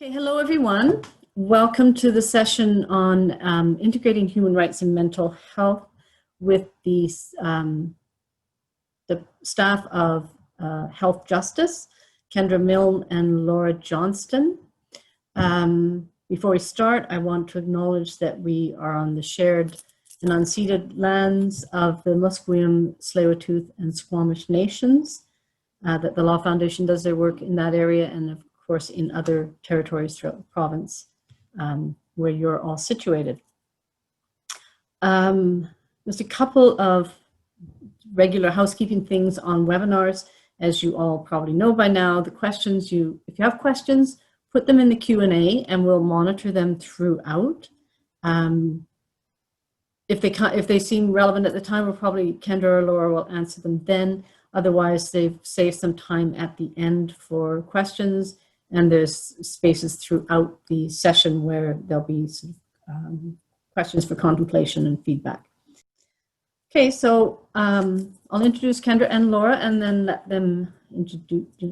Okay, hello everyone. Welcome to the session on integrating human rights and mental health with the staff of Health Justice, Kendra, Milne, and Laura Johnston. Before we start, I want to acknowledge that we are on the shared and unceded lands of the Musqueam, Tsleil-Waututh, and Squamish nations, that the Law Foundation does their work in that area, and of course in other territories throughout the province where you're all situated. Just a couple of regular housekeeping things on webinars. As you all probably know by now, the questions if you have questions, put them in the Q&A and we'll monitor them throughout. If they seem relevant at the time, we'll probably, Kendra or Laura will answer them then. Otherwise, they've saved some time at the end for questions, and there's spaces throughout the session where there'll be some questions for contemplation and feedback. Okay, so I'll introduce Kendra and Laura and then let them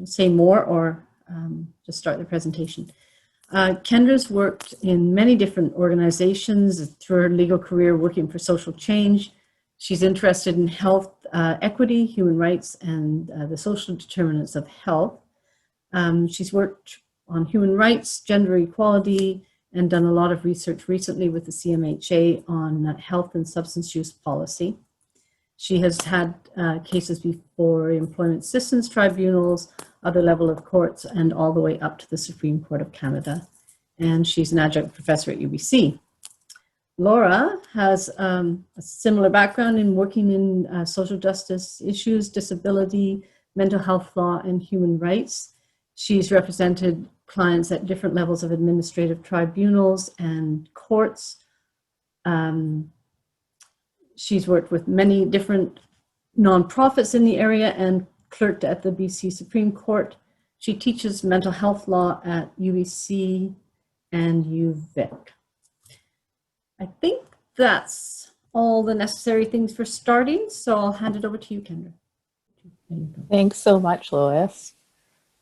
say more or just start the presentation. Kendra's worked in many different organizations through her legal career working for social change. She's interested in health equity, human rights, and the social determinants of health. She's worked on human rights, gender equality, and done a lot of research recently with the CMHA on health and substance use policy. She has had cases before employment assistance tribunals, other level of courts, and all the way up to the Supreme Court of Canada. And she's an adjunct professor at UBC. Laura has a similar background in working in social justice issues, disability, mental health law, and human rights. She's represented clients at different levels of administrative tribunals and courts. She's worked with many different nonprofits in the area and clerked at the BC Supreme Court. She teaches mental health law at UBC and UVic. I think that's all the necessary things for starting, so I'll hand it over to you, Kendra. Thanks so much, Lois.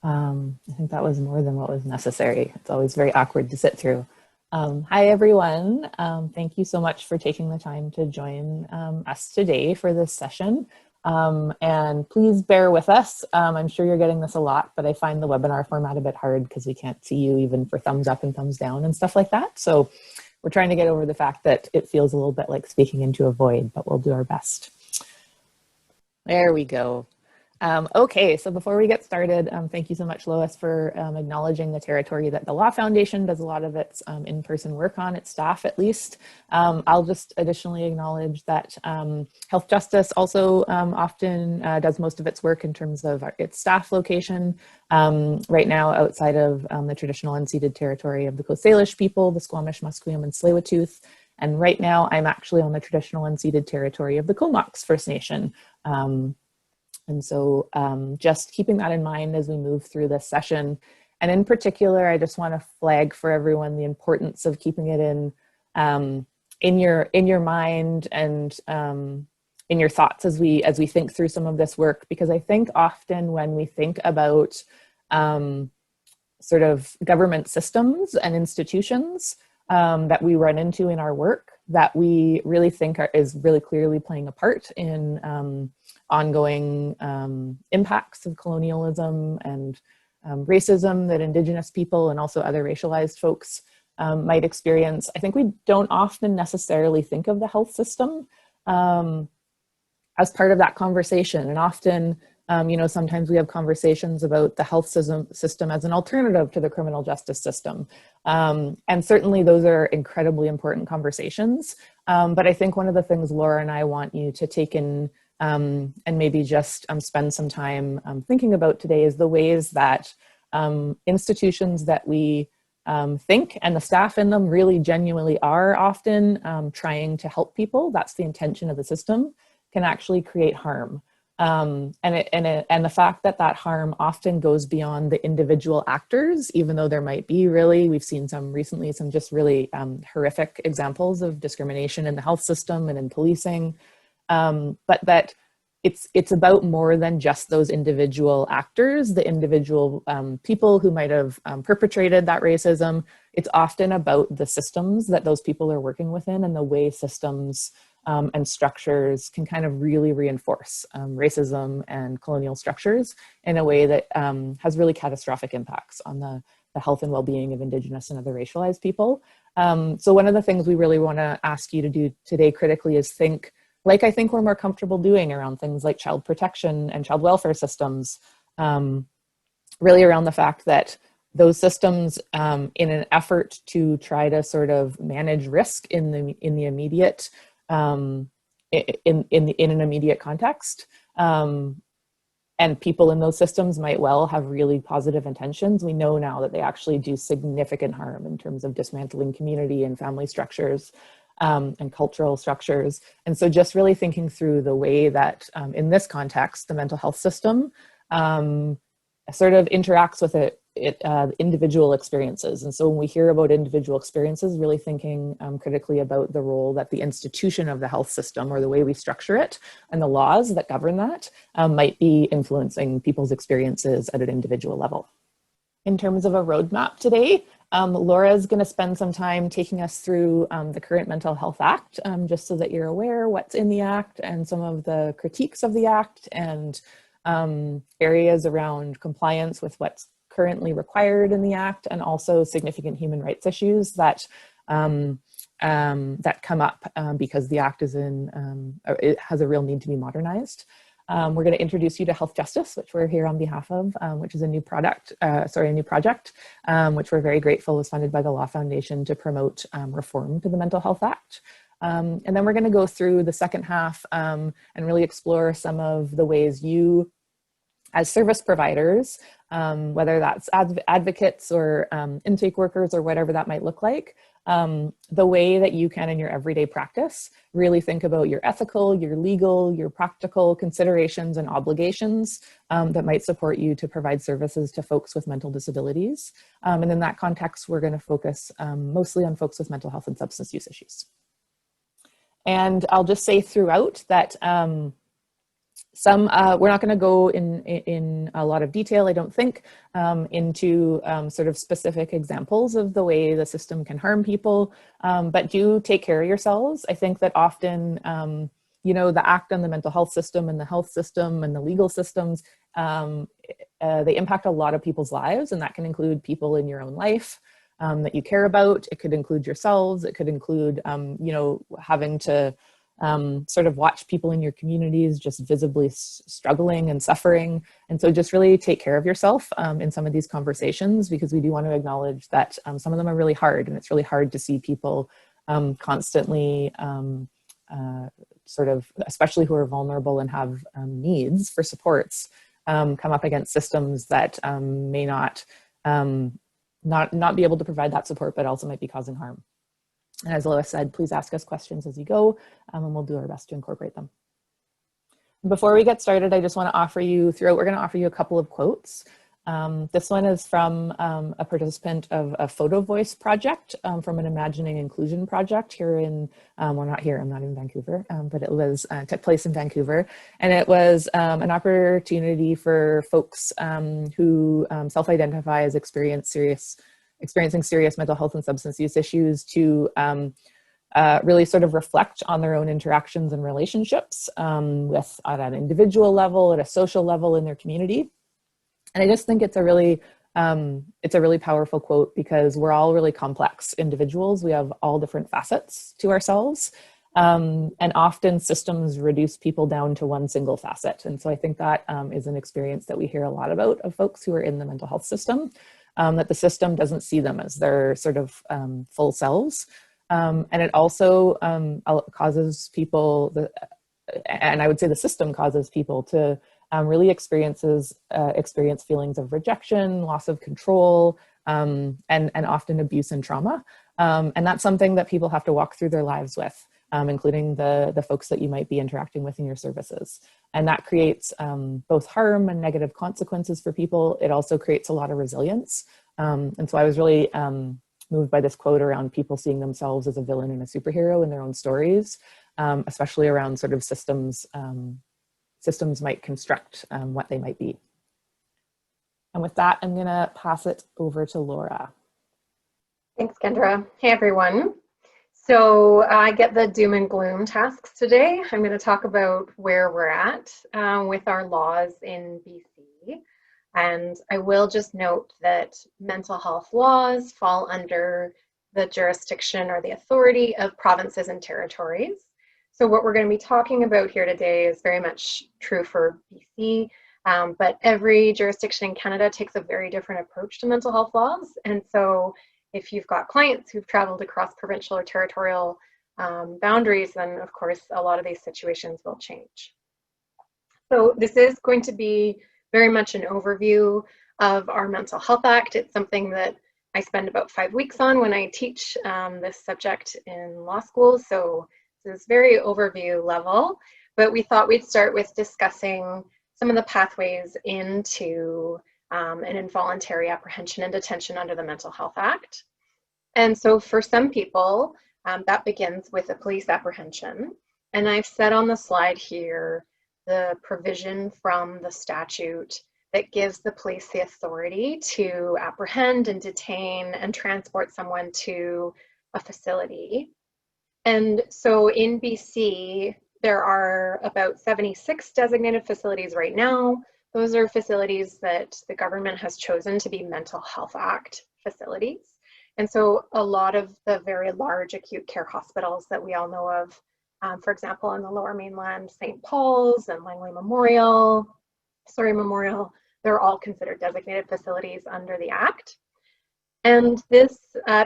I think that was more than what was necessary. It's always very awkward to sit through. Hi, everyone. Thank you so much for taking the time to join us today for this session. And please bear with us. I'm sure you're getting this a lot, but I find the webinar format a bit hard because we can't see you even for thumbs up and thumbs down and stuff like that. So we're trying to get over the fact that it feels a little bit like speaking into a void, but we'll do our best. There we go. Okay, so before we get started, thank you so much, Lois, for acknowledging the territory that the Law Foundation does a lot of its in-person work on, its staff at least. I'll just additionally acknowledge that Health Justice also often does most of its work in terms of its staff location. Right now, outside of the traditional unceded territory of the Coast Salish people, the Squamish, Musqueam, and Tsleil-Waututh. And right now, I'm actually on the traditional unceded territory of the Comox First Nation. And so just keeping that in mind as we move through this session. And in particular, I just want to flag for everyone the importance of keeping it in your mind and in your thoughts as we think through some of this work, because I think often when we think about sort of government systems and institutions that we run into in our work, that we really think is really clearly playing a part in ongoing impacts of colonialism and racism that Indigenous people and also other racialized folks might experience. I think we don't often necessarily think of the health system as part of that conversation. And often, sometimes we have conversations about the health system as an alternative to the criminal justice system. And certainly those are incredibly important conversations. But I think one of the things Laura and I want you to take in and maybe just spend some time thinking about today is the ways that institutions that we think and the staff in them really genuinely are often trying to help people, that's the intention of the system, can actually create harm. And the fact that that harm often goes beyond the individual actors, even though there might be we've seen some recently, some just really horrific examples of discrimination in the health system and in policing, but that it's about more than just those individual actors, the individual people who might have perpetrated that racism. It's often about the systems that those people are working within and the way systems and structures can kind of really reinforce racism and colonial structures in a way that has really catastrophic impacts on the health and well-being of Indigenous and other racialized people. So one of the things we really want to ask you to do today critically is think, like I think we're more comfortable doing around things like child protection and child welfare systems, really around the fact that those systems, in an effort to try to sort of manage risk in the immediate, in an immediate context, and people in those systems might well have really positive intentions. We know now that they actually do significant harm in terms of dismantling community and family structures. And cultural structures. And so just really thinking through the way that in this context, the mental health system sort of interacts with individual experiences. And so when we hear about individual experiences, really thinking critically about the role that the institution of the health system or the way we structure it and the laws that govern that might be influencing people's experiences at an individual level. In terms of a roadmap today, Laura is going to spend some time taking us through the current Mental Health Act, just so that you're aware what's in the Act and some of the critiques of the Act and areas around compliance with what's currently required in the Act, and also significant human rights issues that that come up because the Act is it has a real need to be modernized. We're going to introduce you to Health Justice, which we're here on behalf of, which is a new project, which we're very grateful is funded by the Law Foundation to promote reform to the Mental Health Act. And then we're going to go through the second half and really explore some of the ways you, as service providers, whether that's advocates or intake workers or whatever that might look like, the way that you can in your everyday practice really think about your ethical, your legal, your practical considerations and obligations that might support you to provide services to folks with mental disabilities. And in that context, we're going to focus mostly on folks with mental health and substance use issues. And I'll just say throughout that we're not going to go in a lot of detail, I don't think, into sort of specific examples of the way the system can harm people, but do take care of yourselves. I think that often, the Act on the mental health system and the health system and the legal systems, they impact a lot of people's lives, and that can include people in your own life that you care about. It could include yourselves. It could include, having to sort of watch people in your communities just visibly struggling and suffering. And so just really take care of yourself in some of these conversations, because we do want to acknowledge that some of them are really hard, and it's really hard to see people constantly sort of, especially who are vulnerable and have needs for supports, come up against systems that may not be able to provide that support, but also might be causing harm. And as Lois said, please ask us questions as you go, and we'll do our best to incorporate them. Before we get started, I just want to offer you, we're going to offer you a couple of quotes. This one is from a participant of a Photo Voice project, from an Imagining Inclusion project here in, well, not here, I'm not in Vancouver, but it was, took place in Vancouver. And it was an opportunity for folks who self-identify as experiencing serious mental health and substance use issues to really sort of reflect on their own interactions and relationships with at an individual level, at a social level in their community. And I just think it's a really powerful quote, because we're all really complex individuals. We have all different facets to ourselves. And often systems reduce people down to one single facet. And so I think that is an experience that we hear a lot about of folks who are in the mental health system. That the system doesn't see them as their sort of full selves. And it also causes people, and I would say the system causes people to really experience feelings of rejection, loss of control, and often abuse and trauma. And that's something that people have to walk through their lives with, including the folks that you might be interacting with in your services. And that creates both harm and negative consequences for people. It also creates a lot of resilience. And so I was really moved by this quote around people seeing themselves as a villain and a superhero in their own stories, especially around sort of systems systems might construct what they might be. And with that, I'm gonna pass it over to Laura. Thanks, Kendra. Hey, everyone. So I get the doom and gloom tasks today. I'm going to talk about where we're at with our laws in BC. And I will just note that mental health laws fall under the jurisdiction or the authority of provinces and territories. So what we're going to be talking about here today is very much true for BC, but every jurisdiction in Canada takes a very different approach to mental health laws. And so if you've got clients who've traveled across provincial or territorial boundaries, then of course a lot of these situations will change. So this is going to be very much an overview of our Mental Health Act. It's something that I spend about 5 weeks on when I teach this subject in law school. So this is very overview level, but we thought we'd start with discussing some of the pathways into an involuntary apprehension and detention under the Mental Health Act. And so for some people, that begins with a police apprehension. And I've set on the slide here the provision from the statute that gives the police the authority to apprehend and detain and transport someone to a facility. And so in BC, there are about 76 designated facilities right now. Those are facilities that the government has chosen to be Mental Health Act facilities. And so a lot of the very large acute care hospitals that we all know of, for example, in the Lower Mainland, St. Paul's and Langley Memorial, they're all considered designated facilities under the Act. And this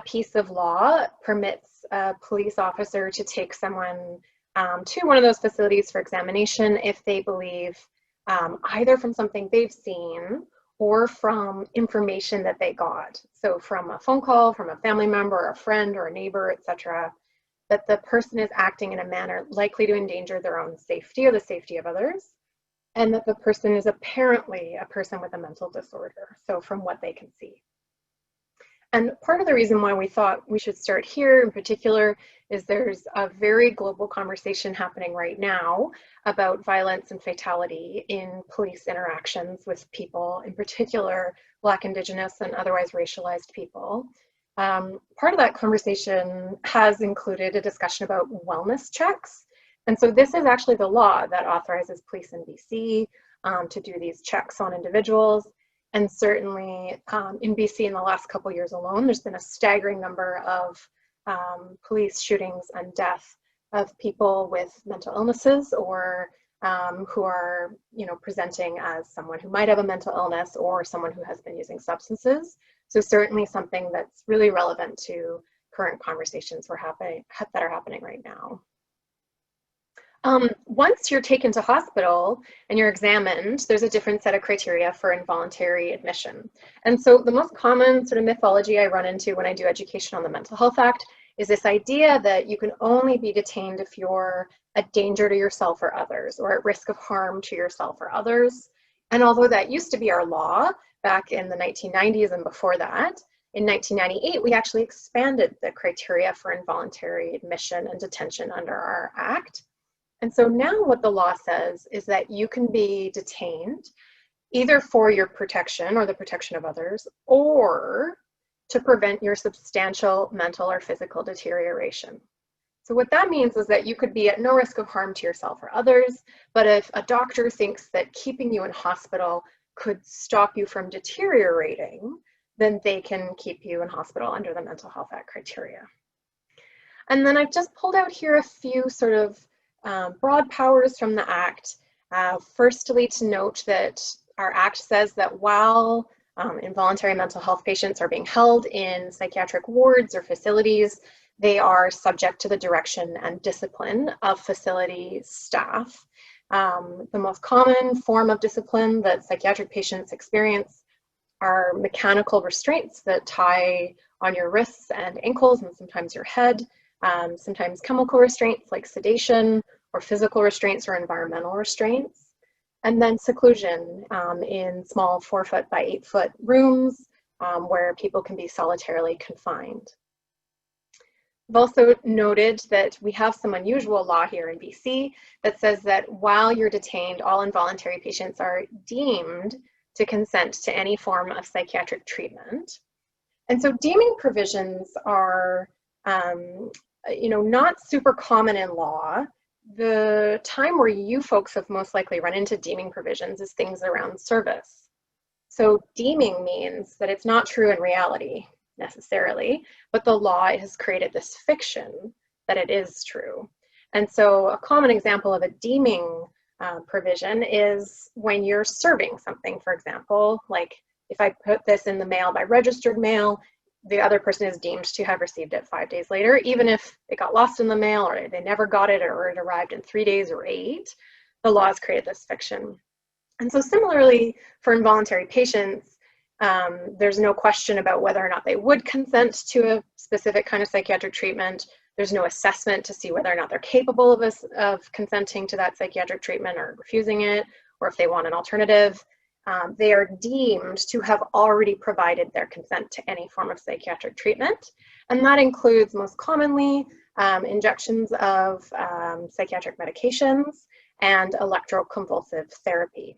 piece of law permits a police officer to take someone to one of those facilities for examination if they believe either from something they've seen or from information that they got. So from a phone call, from a family member, a friend or a neighbor, etc., that the person is acting in a manner likely to endanger their own safety or the safety of others, and that the person is apparently a person with a mental disorder, so from what they can see. And part of the reason why we thought we should start here in particular is there's a very global conversation happening right now about violence and fatality in police interactions with people, in particular Black, Indigenous, and otherwise racialized people. Part of that conversation has included a discussion about wellness checks. And so this is actually the law that authorizes police in BC to do these checks on individuals. And certainly in BC in the last couple years alone, there's been a staggering number of police shootings and death of people with mental illnesses or who are, presenting as someone who might have a mental illness or someone who has been using substances. So certainly something that's really relevant to current conversations that are happening right now. Once you're taken to hospital and you're examined, there's a different set of criteria for involuntary admission. And so the most common sort of mythology I run into when I do education on the Mental Health Act is this idea that you can only be detained if you're a danger to yourself or others, or at risk of harm to yourself or others. And although that used to be our law back in the 1990s and before that, in 1998, we actually expanded the criteria for involuntary admission and detention under our Act. And so now what the law says is that you can be detained either for your protection or the protection of others, or to prevent your substantial mental or physical deterioration. So what that means is that you could be at no risk of harm to yourself or others, but if a doctor thinks that keeping you in hospital could stop you from deteriorating, then they can keep you in hospital under the Mental Health Act criteria. And then I've just pulled out here a few sort of broad powers from the Act. Firstly, to note that our Act says that while involuntary mental health patients are being held in psychiatric wards or facilities, they are subject to the direction and discipline of facility staff. The most common form of discipline that psychiatric patients experience are mechanical restraints that tie on your wrists and ankles and sometimes your head, sometimes chemical restraints like sedation, or physical restraints or environmental restraints, and then seclusion in small 4-foot by 8-foot rooms where people can be solitarily confined. I've also noted that we have some unusual law here in BC that says that while you're detained, all involuntary patients are deemed to consent to any form of psychiatric treatment. And so deeming provisions are, not super common in law. The time where you folks have most likely run into deeming provisions is things around service. So deeming means that it's not true in reality necessarily, but the law has created this fiction that it is true. And so a common example of a deeming provision is when you're serving something, for example, like if I put this in the mail by registered mail, the other person is deemed to have received it 5 days later, even if it got lost in the mail or they never got it or it arrived in 3 days or 8, the law has created this fiction. And so similarly for involuntary patients, there's no question about whether or not they would consent to a specific kind of psychiatric treatment. There's no assessment to see whether or not they're capable of consenting to that psychiatric treatment or refusing it, or if they want an alternative. They are deemed to have already provided their consent to any form of psychiatric treatment. And that includes most commonly injections of psychiatric medications and electroconvulsive therapy.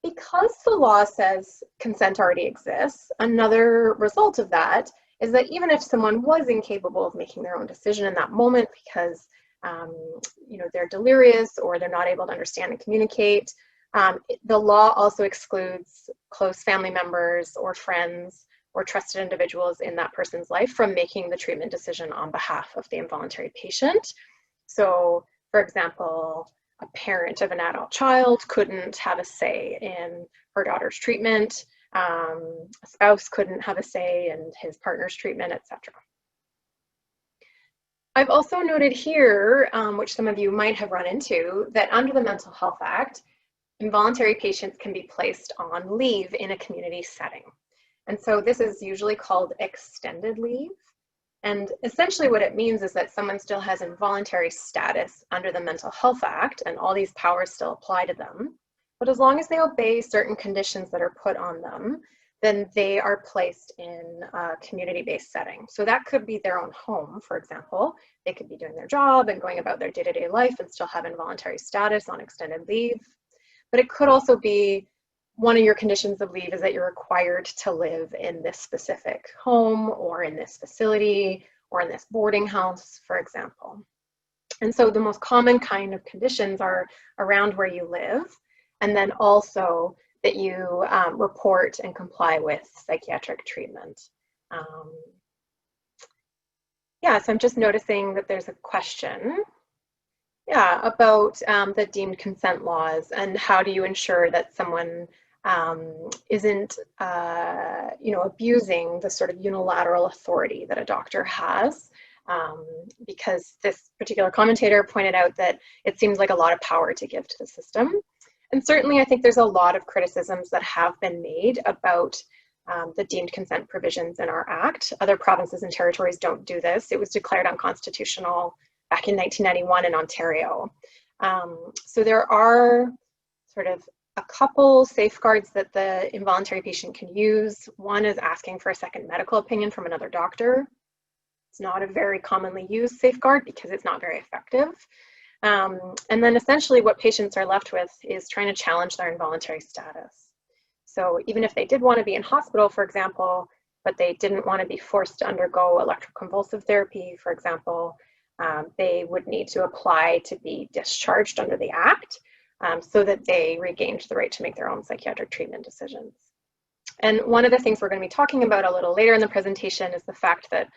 Because the law says consent already exists, another result of that is that even if someone was incapable of making their own decision in that moment because they're delirious or they're not able to understand and communicate, the law also excludes close family members or friends or trusted individuals in that person's life from making the treatment decision on behalf of the involuntary patient. So, for example, a parent of an adult child couldn't have a say in her daughter's treatment. A spouse couldn't have a say in his partner's treatment, etc. I've also noted here, which some of you might have run into, that under the Mental Health Act, involuntary patients can be placed on leave in a community setting. And so this is usually called extended leave. And essentially what it means is that someone still has involuntary status under the Mental Health Act and all these powers still apply to them. But as long as they obey certain conditions that are put on them, then they are placed in a community-based setting. So that could be their own home, for example. They could be doing their job and going about their day-to-day life and still have involuntary status on extended leave. But it could also be one of your conditions of leave is that you're required to live in this specific home or in this facility or in this boarding house, for example. And so the most common kind of conditions are around where you live, and then also that you report and comply with psychiatric treatment. So I'm just noticing that there's a question. About the deemed consent laws and how do you ensure that someone isn't, abusing the sort of unilateral authority that a doctor has, because this particular commentator pointed out that it seems like a lot of power to give to the system. And certainly I think there's a lot of criticisms that have been made about the deemed consent provisions in our Act. Other provinces and territories don't do this. It was declared unconstitutional back in 1991 in Ontario. So there are sort of a couple safeguards that the involuntary patient can use. One is asking for a second medical opinion from another doctor. It's not a very commonly used safeguard because it's not very effective. And then essentially what patients are left with is trying to challenge their involuntary status. So even if they did want to be in hospital, for example, but they didn't want to be forced to undergo electroconvulsive therapy, for example, they would need to apply to be discharged under the Act so that they regained the right to make their own psychiatric treatment decisions. And one of the things we're going to be talking about a little later in the presentation is the fact that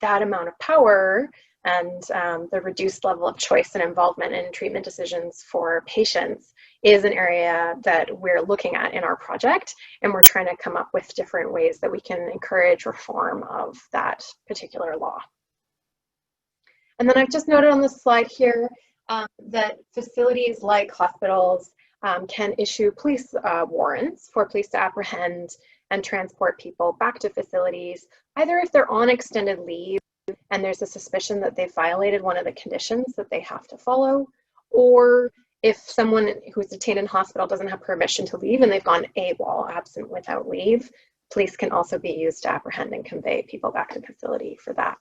that amount of power and the reduced level of choice and involvement in treatment decisions for patients is an area that we're looking at in our project, and we're trying to come up with different ways that we can encourage reform of that particular law. And then I've just noted on the slide here that facilities like hospitals can issue police warrants for police to apprehend and transport people back to facilities, either if they're on extended leave and there's a suspicion that they've violated one of the conditions that they have to follow, or if someone who's detained in hospital doesn't have permission to leave and they've gone AWOL, absent without leave, police can also be used to apprehend and convey people back to the facility for that.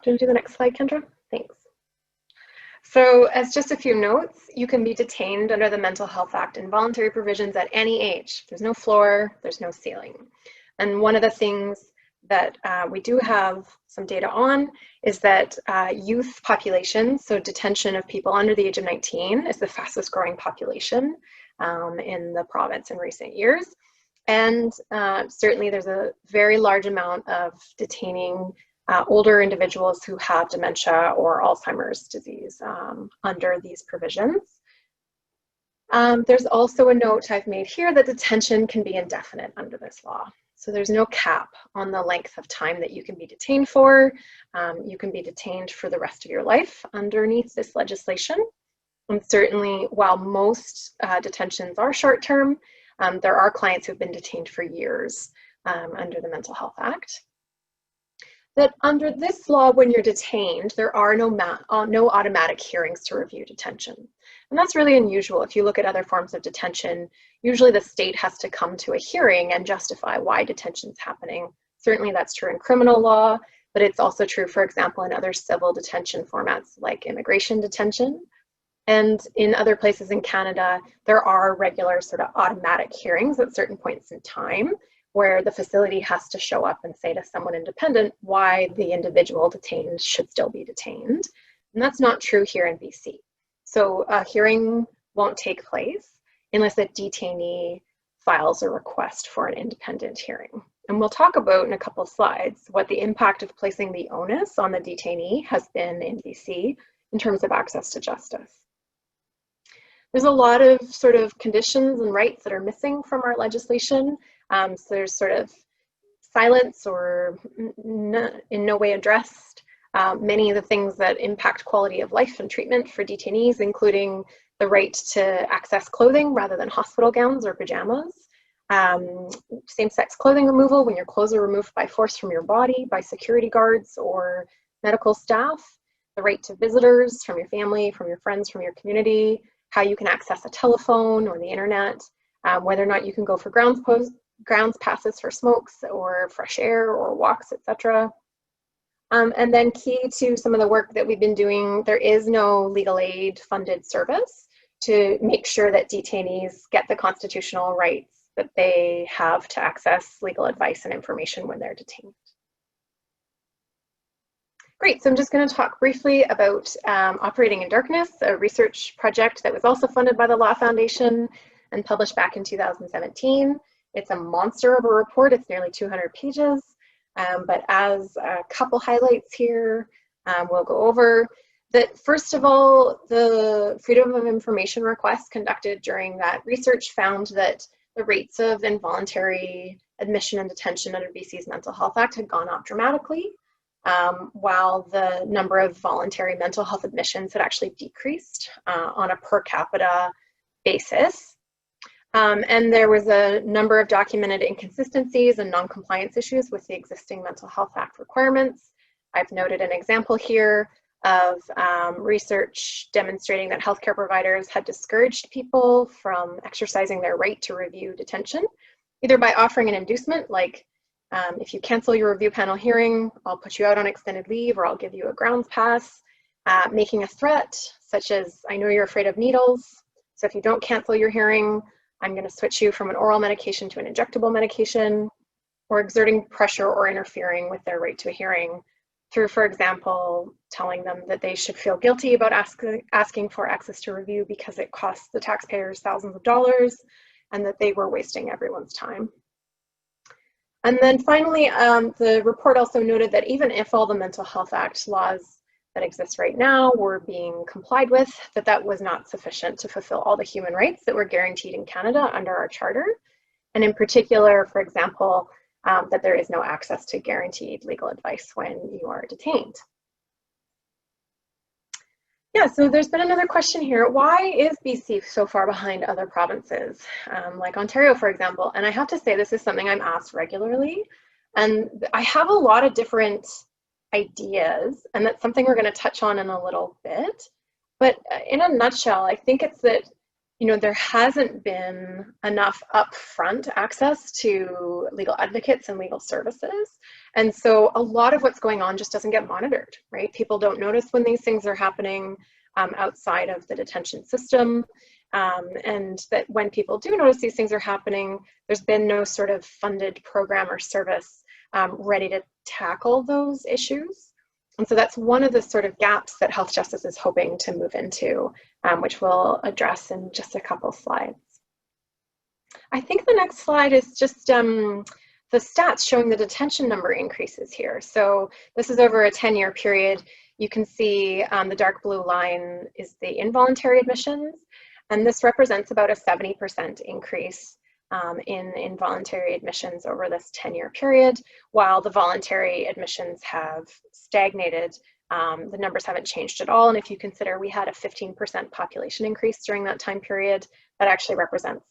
Do you want to do the next slide, Kendra? Thanks. So as just a few notes, you can be detained under the Mental Health Act involuntary provisions at any age. There's no floor, there's no ceiling. And one of the things that we do have some data on is that youth populations, so detention of people under the age of 19 is the fastest growing population in the province in recent years. And certainly there's a very large amount of detaining older individuals who have dementia or Alzheimer's disease under these provisions. There's also a note I've made here that detention can be indefinite under this law. So there's no cap on the length of time that you can be detained for. You can be detained for the rest of your life underneath this legislation. And certainly, while most detentions are short-term, there are clients who've been detained for years under the Mental Health Act. That under this law, when you're detained, there are no automatic hearings to review detention. And that's really unusual. If you look at other forms of detention, usually the state has to come to a hearing and justify why detention is happening. Certainly that's true in criminal law, but it's also true, for example, in other civil detention formats like immigration detention. And in other places in Canada, there are regular sort of automatic hearings at certain points in time where the facility has to show up and say to someone independent why the individual detained should still be detained. And that's not true here in BC. So a hearing won't take place unless a detainee files a request for an independent hearing. And we'll talk about in a couple of slides what the impact of placing the onus on the detainee has been in BC in terms of access to justice. There's a lot of sort of conditions and rights that are missing from our legislation. So there's sort of silence or in no way addressed. Many of the things that impact quality of life and treatment for detainees, including the right to access clothing rather than hospital gowns or pajamas, same-sex clothing removal when your clothes are removed by force from your body by security guards or medical staff, the right to visitors from your family, from your friends, from your community, how you can access a telephone or the internet, whether or not you can go for grounds passes for smokes or fresh air or walks, etc. And then key to some of the work that we've been doing, there is no legal aid funded service to make sure that detainees get the constitutional rights that they have to access legal advice and information when they're detained. Great, so I'm just going to talk briefly about Operating in Darkness, a research project that was also funded by the Law Foundation and published back in 2017. It's a monster of a report, it's nearly 200 pages, but as a couple highlights here, we'll go over that. First of all, the Freedom of Information requests conducted during that research found that the rates of involuntary admission and detention under BC's Mental Health Act had gone up dramatically, while the number of voluntary mental health admissions had actually decreased on a per capita basis. And there was a number of documented inconsistencies and non-compliance issues with the existing Mental Health Act requirements. I've noted an example here of research demonstrating that healthcare providers had discouraged people from exercising their right to review detention, either by offering an inducement, like if you cancel your review panel hearing, I'll put you out on extended leave or I'll give you a grounds pass, making a threat, such as, I know you're afraid of needles, so if you don't cancel your hearing, I'm going to switch you from an oral medication to an injectable medication, or exerting pressure or interfering with their right to a hearing through, for example, telling them that they should feel guilty about asking for access to review because it costs the taxpayers thousands of dollars and that they were wasting everyone's time. And then finally, the report also noted that even if all the Mental Health Act laws that exist right now were being complied with, that was not sufficient to fulfill all the human rights that were guaranteed in Canada under our charter. And in particular, for example, that there is no access to guaranteed legal advice when you are detained. Yeah, so there's been another question here. Why is BC so far behind other provinces, like Ontario, for example? And I have to say, this is something I'm asked regularly. And I have a lot of different ideas, and that's something we're going to touch on in a little bit. But in a nutshell, I think it's that, you know, there hasn't been enough upfront access to legal advocates and legal services. And so a lot of what's going on just doesn't get monitored, right? People don't notice when these things are happening outside of the detention system. And that when people do notice these things are happening, there's been no sort of funded program or service ready to tackle those issues. And so that's one of the sort of gaps that health justice is hoping to move into, which we'll address in just a couple slides. I think the next slide is just the stats showing the detention number increases here. So this is over a 10-year period. You can see the dark blue line is the involuntary admissions, and this represents about a 70% increase in involuntary admissions over this 10-year period, while the voluntary admissions have stagnated. The numbers haven't changed at all, and if you consider we had a 15% population increase during that time period, that actually represents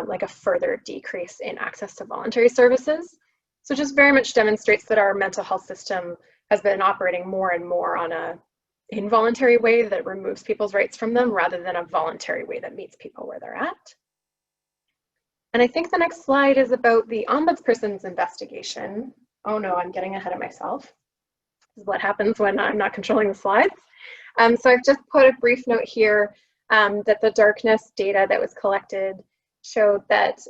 like a further decrease in access to voluntary services. So just very much demonstrates that our mental health system has been operating more and more on a involuntary way that removes people's rights from them rather than a voluntary way that meets people where they're at. And I think the next slide is about the Ombudsperson's investigation. Oh no, I'm getting ahead of myself. This is what happens when I'm not controlling the slides. So I've just put a brief note here that the darkness data that was collected showed that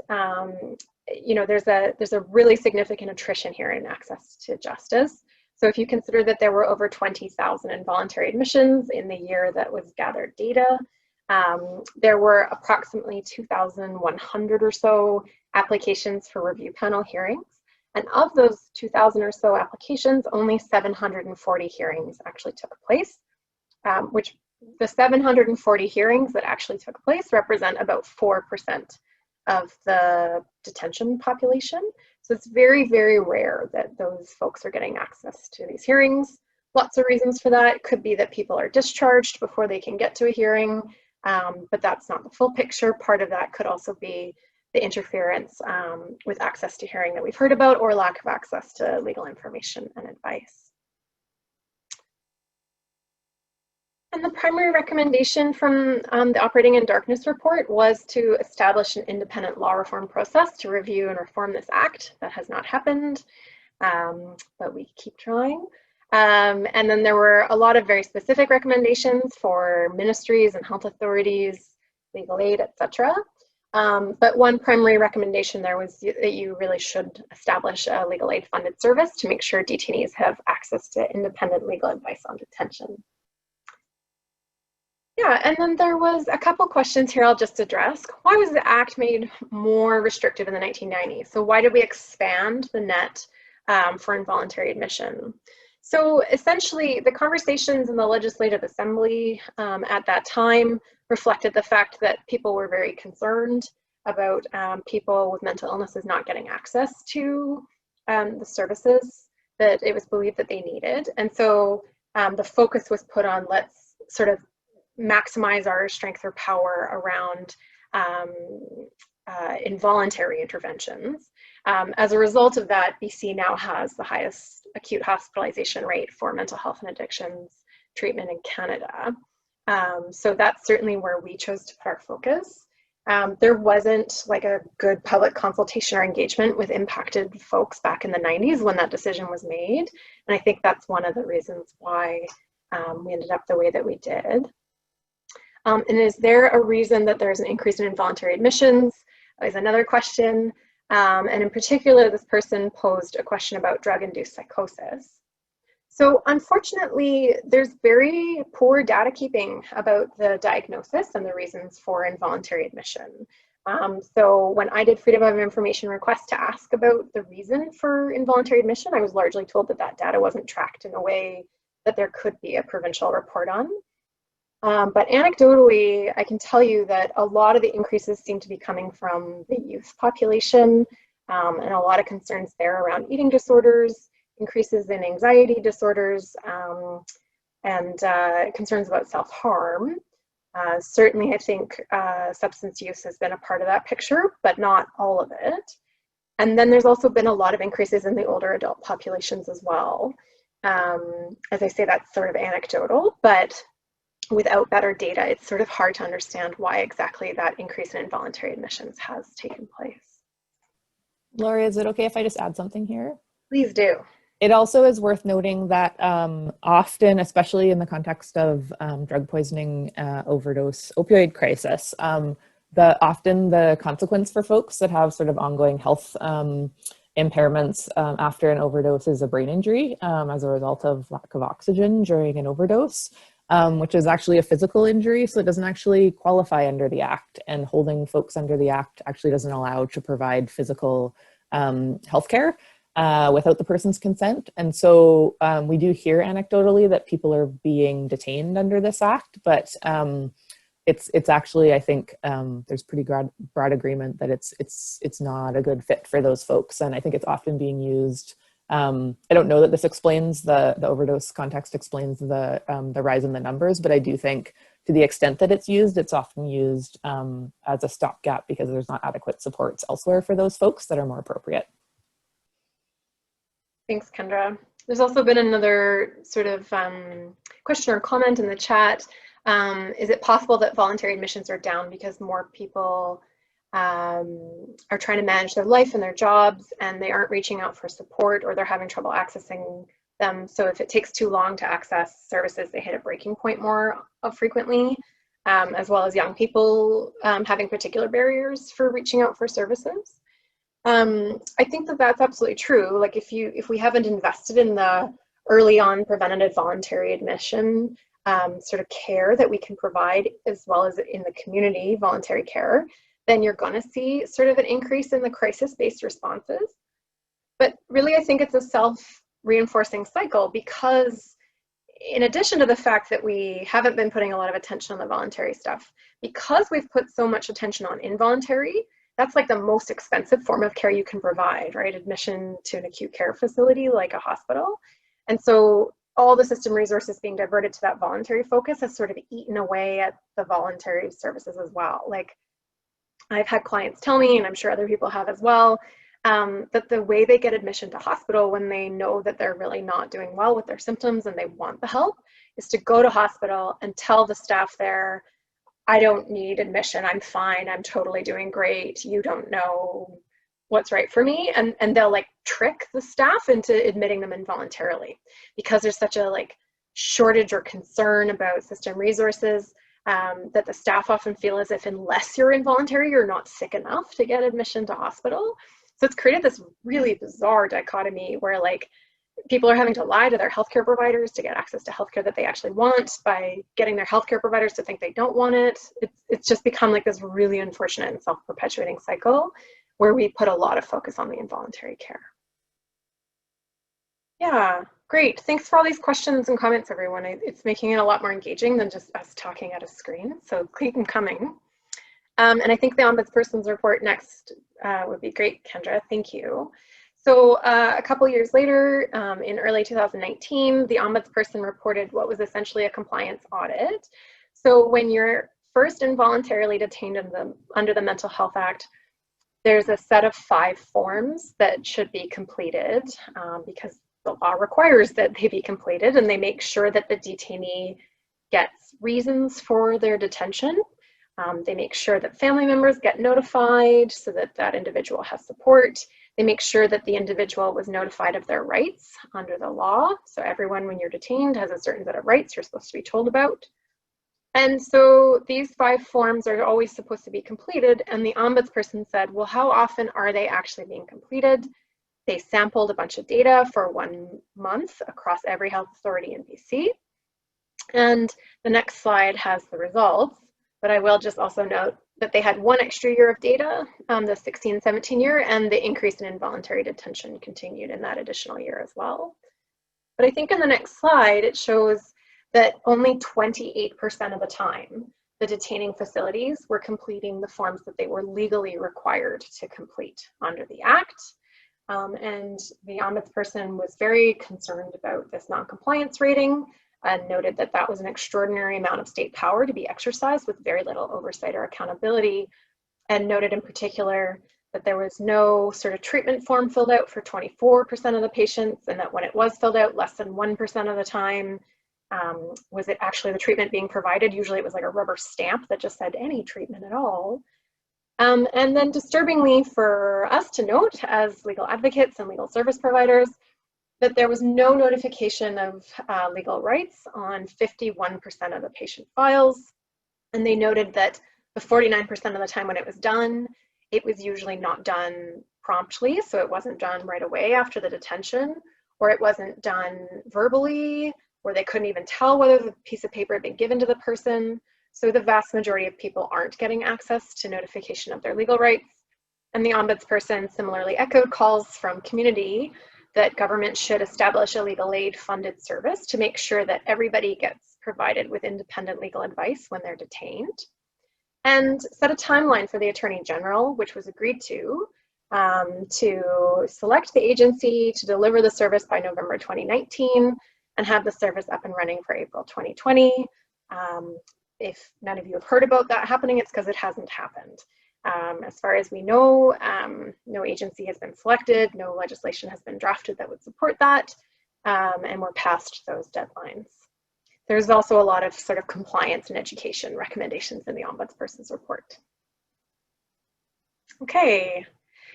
you know, there's a really significant attrition here in access to justice. So if you consider that there were over 20,000 involuntary admissions in the year that was gathered data, there were approximately 2,100 or so applications for review panel hearings. And of those 2,000 or so applications, only 740 hearings actually took place, which the 740 hearings that actually took place represent about 4% of the detention population. So it's very, very rare that those folks are getting access to these hearings. Lots of reasons for that. It could be that people are discharged before they can get to a hearing, but that's not the full picture. Part of that could also be the interference with access to hearing that we've heard about, or lack of access to legal information and advice. And the primary recommendation from the Operating in Darkness report was to establish an independent law reform process to review and reform this act. That has not happened, but we keep trying. And then there were a lot of very specific recommendations for ministries and health authorities, legal aid, etc. But one primary recommendation there was that you really should establish a legal aid funded service to make sure detainees have access to independent legal advice on detention. Yeah, and then there was a couple questions here I'll just address. Why was the Act made more restrictive in the 1990s? So why did we expand the net for involuntary admission? So essentially, the conversations in the Legislative Assembly at that time reflected the fact that people were very concerned about people with mental illnesses not getting access to the services that it was believed that they needed. And so the focus was put on, let's sort of maximize our strength or power around involuntary interventions. As a result of that, BC now has the highest acute hospitalization rate for mental health and addictions treatment in Canada. So that's certainly where we chose to put our focus. There wasn't like a good public consultation or engagement with impacted folks back in the 90s when that decision was made. And I think that's one of the reasons why we ended up the way that we did. And is there a reason that there's an increase in involuntary admissions? Is another question. And in particular, this person posed a question about drug-induced psychosis. So unfortunately, there's very poor data keeping about the diagnosis and the reasons for involuntary admission. So when I did Freedom of Information request to ask about the reason for involuntary admission, I was largely told that that data wasn't tracked in a way that there could be a provincial report on. But anecdotally, I can tell you that a lot of the increases seem to be coming from the youth population, and a lot of concerns there around eating disorders, increases in anxiety disorders, and concerns about self-harm. Certainly, I think substance use has been a part of that picture, but not all of it. And then there's also been a lot of increases in the older adult populations as well. As I say, that's sort of anecdotal, but without better data, it's sort of hard to understand why exactly that increase in involuntary admissions has taken place. Laura, is it okay if I just add something here? Please do. It also is worth noting that often, especially in the context of drug poisoning, overdose, opioid crisis, often the consequence for folks that have sort of ongoing health impairments after an overdose is a brain injury as a result of lack of oxygen during an overdose, which is actually a physical injury, so it doesn't actually qualify under the Act, and holding folks under the Act actually doesn't allow to provide physical healthcare without the person's consent. And so we do hear anecdotally that people are being detained under this Act, but it's actually, I think there's pretty broad agreement that it's not a good fit for those folks. And I think it's often being used. I don't know that this explains the overdose context explains the rise in the numbers, but I do think to the extent that it's often used as a stopgap because there's not adequate supports elsewhere for those folks that are more appropriate. Thanks, Kendra. There's also been another sort of question or comment in the chat. Is it possible that voluntary admissions are down because more people are trying to manage their life and their jobs and they aren't reaching out for support, or they're having trouble accessing them? So if it takes too long to access services, they hit a breaking point more frequently, as well as young people having particular barriers for reaching out for services. I think that that's absolutely true. Like if we haven't invested in the early on preventative voluntary admission sort of care that we can provide, as well as in the community voluntary care, then you're going to see sort of an increase in the crisis-based responses. But really, I think it's a self-reinforcing cycle, because in addition to the fact that we haven't been putting a lot of attention on the voluntary stuff, because we've put so much attention on involuntary, that's like the most expensive form of care you can provide, right? Admission to an acute care facility like a hospital. And so all the system resources being diverted to that voluntary focus has sort of eaten away at the voluntary services as well. Like I've had clients tell me, and I'm sure other people have as well, that the way they get admission to hospital when they know that they're really not doing well with their symptoms and they want the help is to go to hospital and tell the staff there, I don't need admission, I'm fine, I'm totally doing great, you don't know what's right for me. And they'll like trick the staff into admitting them involuntarily, because there's such a like shortage or concern about system resources that the staff often feel as if unless you're involuntary, you're not sick enough to get admission to hospital. So it's created this really bizarre dichotomy where like people are having to lie to their healthcare providers to get access to healthcare that they actually want by getting their healthcare providers to think they don't want it. It's just become like this really unfortunate and self-perpetuating cycle where we put a lot of focus on the involuntary care. Yeah, great. Thanks for all these questions and comments, everyone. It's making it a lot more engaging than just us talking at a screen, so keep them coming. And I think the Ombudsperson's report next would be great, Kendra. Thank you. So a couple years later, in early 2019, the Ombudsperson reported what was essentially a compliance audit. So when you're first involuntarily detained under the Mental Health Act, there's a set of 5 forms that should be completed because the law requires that they be completed, and they make sure that the detainee gets reasons for their detention. They make sure that family members get notified so that that individual has support. They make sure that the individual was notified of their rights under the law. So everyone, when you're detained, has a certain set of rights you're supposed to be told about. And so these 5 forms are always supposed to be completed. And the Ombudsperson said, well, how often are they actually being completed? They sampled a bunch of data for 1 month across every health authority in BC. And the next slide has the results. But I will just also note that they had 1 extra year of data, the 16-17 year, and the increase in involuntary detention continued in that additional year as well. But I think in the next slide, it shows that only 28% of the time, the detaining facilities were completing the forms that they were legally required to complete under the Act. And the Ombudsperson was very concerned about this non-compliance rating, and noted that that was an extraordinary amount of state power to be exercised with very little oversight or accountability, and noted in particular that there was no sort of treatment form filled out for 24% of the patients, and that when it was filled out, less than 1% of the time was it actually the treatment being provided. Usually it was like a rubber stamp that just said any treatment at all. And then disturbingly for us to note as legal advocates and legal service providers, that there was no notification of legal rights on 51% of the patient files. And they noted that the 49% of the time when it was done, it was usually not done promptly. So it wasn't done right away after the detention, or it wasn't done verbally, or they couldn't even tell whether the piece of paper had been given to the person. So the vast majority of people aren't getting access to notification of their legal rights. And the Ombudsperson similarly echoed calls from community that government should establish a legal aid funded service to make sure that everybody gets provided with independent legal advice when they're detained, and set a timeline for the Attorney General, which was agreed to select the agency to deliver the service by November 2019 and have the service up and running for April 2020. If none of you have heard about that happening, it's because it hasn't happened. As far as we know, no agency has been selected, no legislation has been drafted that would support that, and we're past those deadlines. There's also a lot of sort of compliance and education recommendations in the Ombudsperson's report. Okay,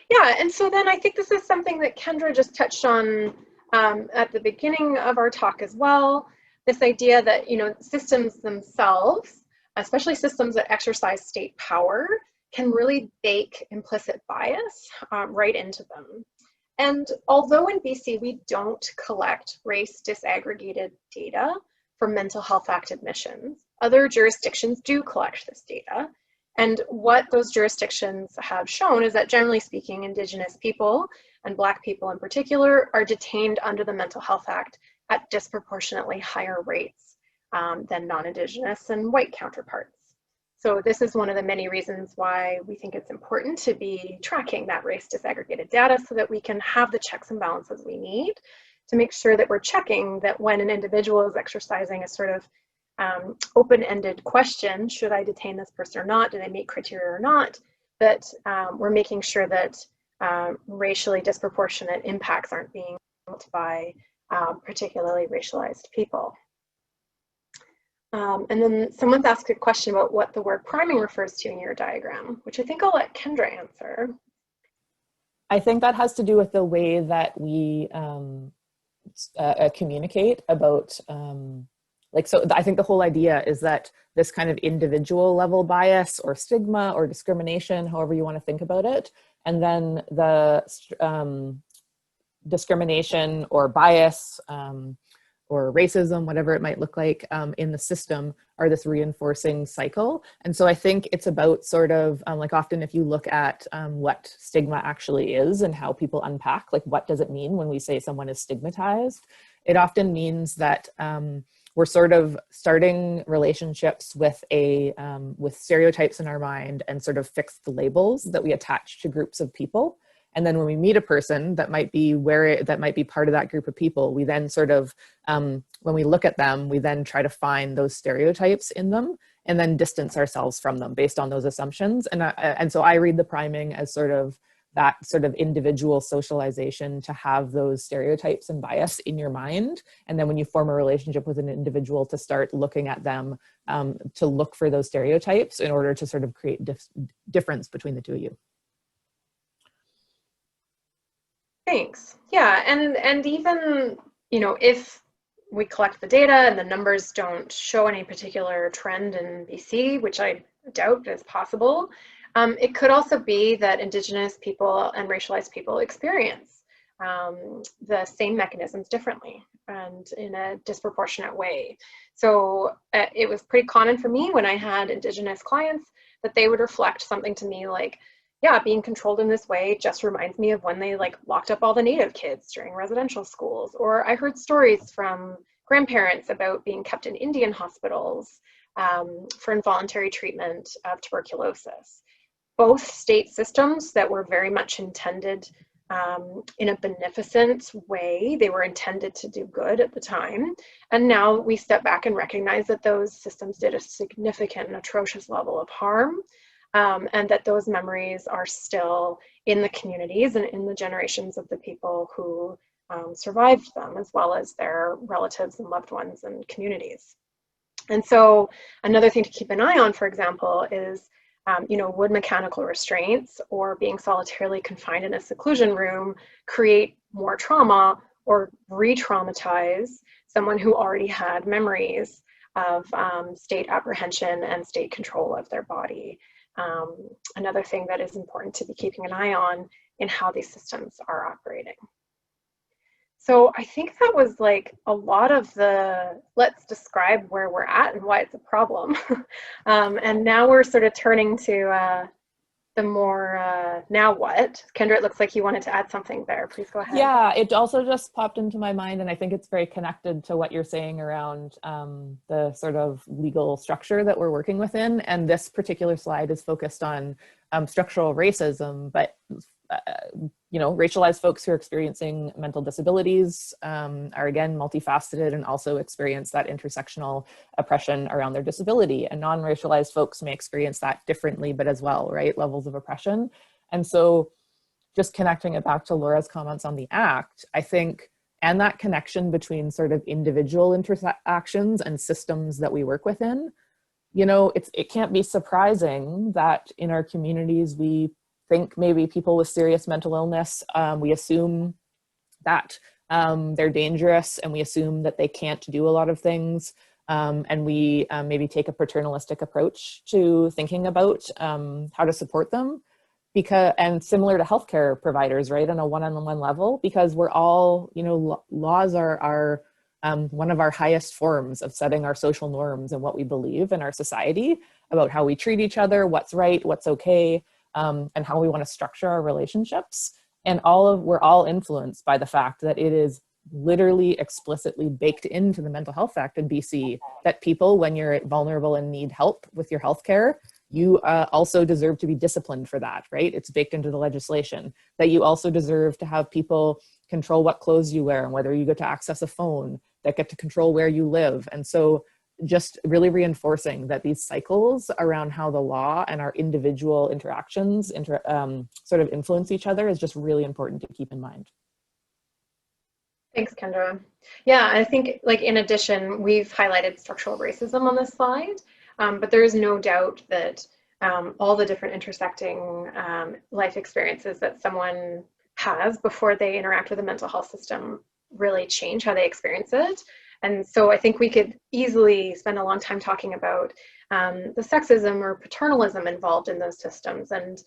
yeah, and so then I think this is something that Kendra just touched on at the beginning of our talk as well, this idea that, you know, systems themselves, especially systems that exercise state power, can really bake implicit bias right into them. And although in BC we don't collect race disaggregated data for Mental Health Act admissions, other jurisdictions do collect this data. And what those jurisdictions have shown is that, generally speaking, Indigenous people and Black people in particular are detained under the Mental Health Act at disproportionately higher rates than non-Indigenous and white counterparts. So this is one of the many reasons why we think it's important to be tracking that race disaggregated data so that we can have the checks and balances we need to make sure that we're checking that when an individual is exercising a sort of open-ended question, should I detain this person or not, do they meet criteria or not, that we're making sure that racially disproportionate impacts aren't being felt by particularly racialized people. And then someone's asked a question about what the word priming refers to in your diagram, which I think I'll let Kendra answer. I think that has to do with the way that we communicate about, so I think the whole idea is that this kind of individual level bias or stigma or discrimination, however you want to think about it, and then the discrimination or bias or racism, whatever it might look like in the system, are this reinforcing cycle. And so I think it's about sort of like often if you look at what stigma actually is and how people unpack, like what does it mean when we say someone is stigmatized? It often means that we're sort of starting relationships with with stereotypes in our mind and sort of fixed labels that we attach to groups of people. And then when we meet a person that might be part of that group of people, we then sort of, when we look at them, we then try to find those stereotypes in them and then distance ourselves from them based on those assumptions. And so I read the priming as sort of that sort of individual socialization to have those stereotypes and bias in your mind. And then when you form a relationship with an individual, to start looking at them, to look for those stereotypes in order to sort of create difference between the two of you. Thanks. Yeah, and even, you know, if we collect the data and the numbers don't show any particular trend in BC, which I doubt is possible, it could also be that Indigenous people and racialized people experience the same mechanisms differently and in a disproportionate way. So it was pretty common for me when I had Indigenous clients that they would reflect something to me like, yeah, being controlled in this way just reminds me of when they like locked up all the Native kids during residential schools. Or I heard stories from grandparents about being kept in Indian hospitals for involuntary treatment of tuberculosis. Both state systems that were very much intended in a beneficent way. They were intended to do good at the time. And now we step back and recognize that those systems did a significant and atrocious level of harm. And that those memories are still in the communities and in the generations of the people who survived them, as well as their relatives and loved ones and communities. And so another thing to keep an eye on, for example, is, you know, would mechanical restraints or being solitarily confined in a seclusion room create more trauma or re-traumatize someone who already had memories of state apprehension and state control of their body. Another thing that is important to be keeping an eye on in how these systems are operating. So I think that was like a lot of the, let's describe where we're at and why it's a problem. And now we're sort of turning to the more, now what? Kendra, it looks like you wanted to add something there. Please go ahead. Yeah, it also just popped into my mind, and I think it's very connected to what you're saying around the sort of legal structure that we're working within. And this particular slide is focused on structural racism, but you know, racialized folks who are experiencing mental disabilities are again multifaceted and also experience that intersectional oppression around their disability. And non-racialized folks may experience that differently, but as well, right? Levels of oppression. And so just connecting it back to Laura's comments on the Act, I think, and that connection between sort of individual interactions and systems that we work within, you know, it can't be surprising that in our communities, we think maybe people with serious mental illness, we assume that they're dangerous, and we assume that they can't do a lot of things. And we maybe take a paternalistic approach to thinking about how to support them. Because, and similar to healthcare providers, right, on a one-on-one level, because we're all, you know, laws are one of our highest forms of setting our social norms and what we believe in our society about how we treat each other, what's right, what's okay, and how we want to structure our relationships. And we're all influenced by the fact that it is literally explicitly baked into the Mental Health Act in BC that people, when you're vulnerable and need help with your healthcare, you also deserve to be disciplined for that, right? It's baked into the legislation that you also deserve to have people control what clothes you wear and whether you get to access a phone, that get to control where you live. And so just really reinforcing that these cycles around how the law and our individual interactions sort of influence each other is just really important to keep in mind. Thanks, Kendra. Yeah, I think, like, in addition, we've highlighted structural racism on this slide, but there is no doubt that all the different intersecting life experiences that someone has before they interact with a mental health system really change how they experience it. And so I think we could easily spend a long time talking about the sexism or paternalism involved in those systems. And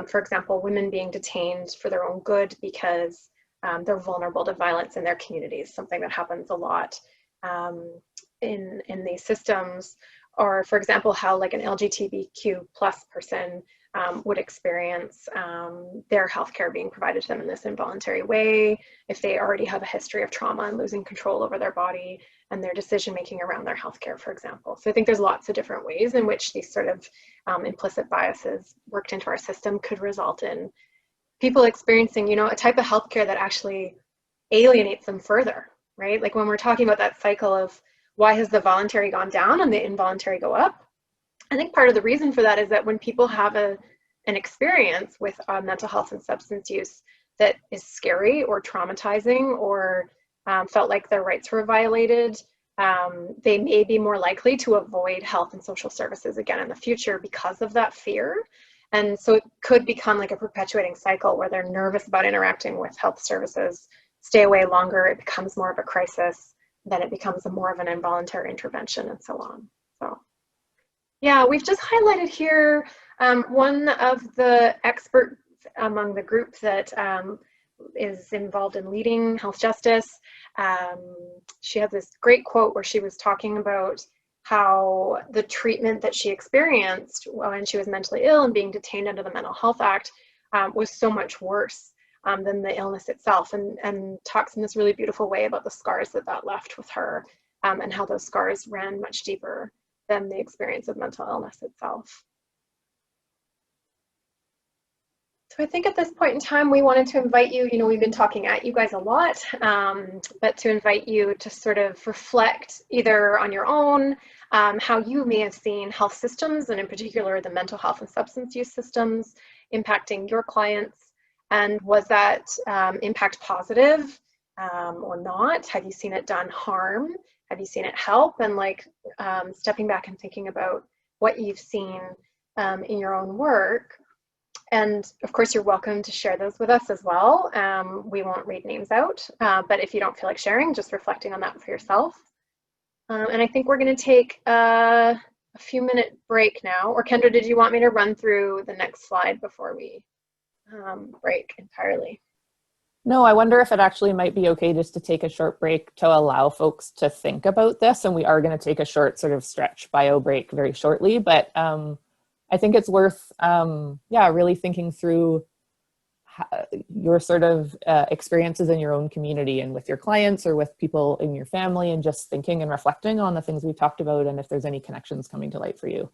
for example, women being detained for their own good because they're vulnerable to violence in their communities, something that happens a lot in these systems. Or for example, how like an LGBTQ plus person would experience their healthcare being provided to them in this involuntary way, if they already have a history of trauma and losing control over their body and their decision making around their healthcare, for example. So I think there's lots of different ways in which these sort of implicit biases worked into our system could result in people experiencing, you know, a type of healthcare that actually alienates them further, right? Like when we're talking about that cycle of why has the voluntary gone down and the involuntary go up? I think part of the reason for that is that when people have an experience with mental health and substance use that is scary or traumatizing or felt like their rights were violated, they may be more likely to avoid health and social services again in the future because of that fear. And so it could become like a perpetuating cycle where they're nervous about interacting with health services, stay away longer, it becomes more of a crisis, then it becomes more of an involuntary intervention and so on. So yeah, we've just highlighted here one of the experts among the group that is involved in leading health justice. She had this great quote where she was talking about how the treatment that she experienced when she was mentally ill and being detained under the Mental Health Act was so much worse than the illness itself, and talks in this really beautiful way about the scars that left with her and how those scars ran much deeper than the experience of mental illness itself. So I think at this point in time, we wanted to invite you, you know, we've been talking at you guys a lot, but to invite you to sort of reflect either on your own, how you may have seen health systems, and in particular, the mental health and substance use systems impacting your clients. And was that impact positive or not? Have you seen it done harm? Have you seen it help? And like stepping back and thinking about what you've seen in your own work. And of course, you're welcome to share those with us as well. We won't read names out, but if you don't feel like sharing, just reflecting on that for yourself. And I think we're going to take a few-minute break now. Or Kendra, did you want me to run through the next slide before we break entirely? No, I wonder if it actually might be okay just to take a short break to allow folks to think about this. And we are going to take a short sort of stretch bio break very shortly, but I think it's worth, really thinking through your sort of experiences in your own community and with your clients or with people in your family, and just thinking and reflecting on the things we talked about and if there's any connections coming to light for you.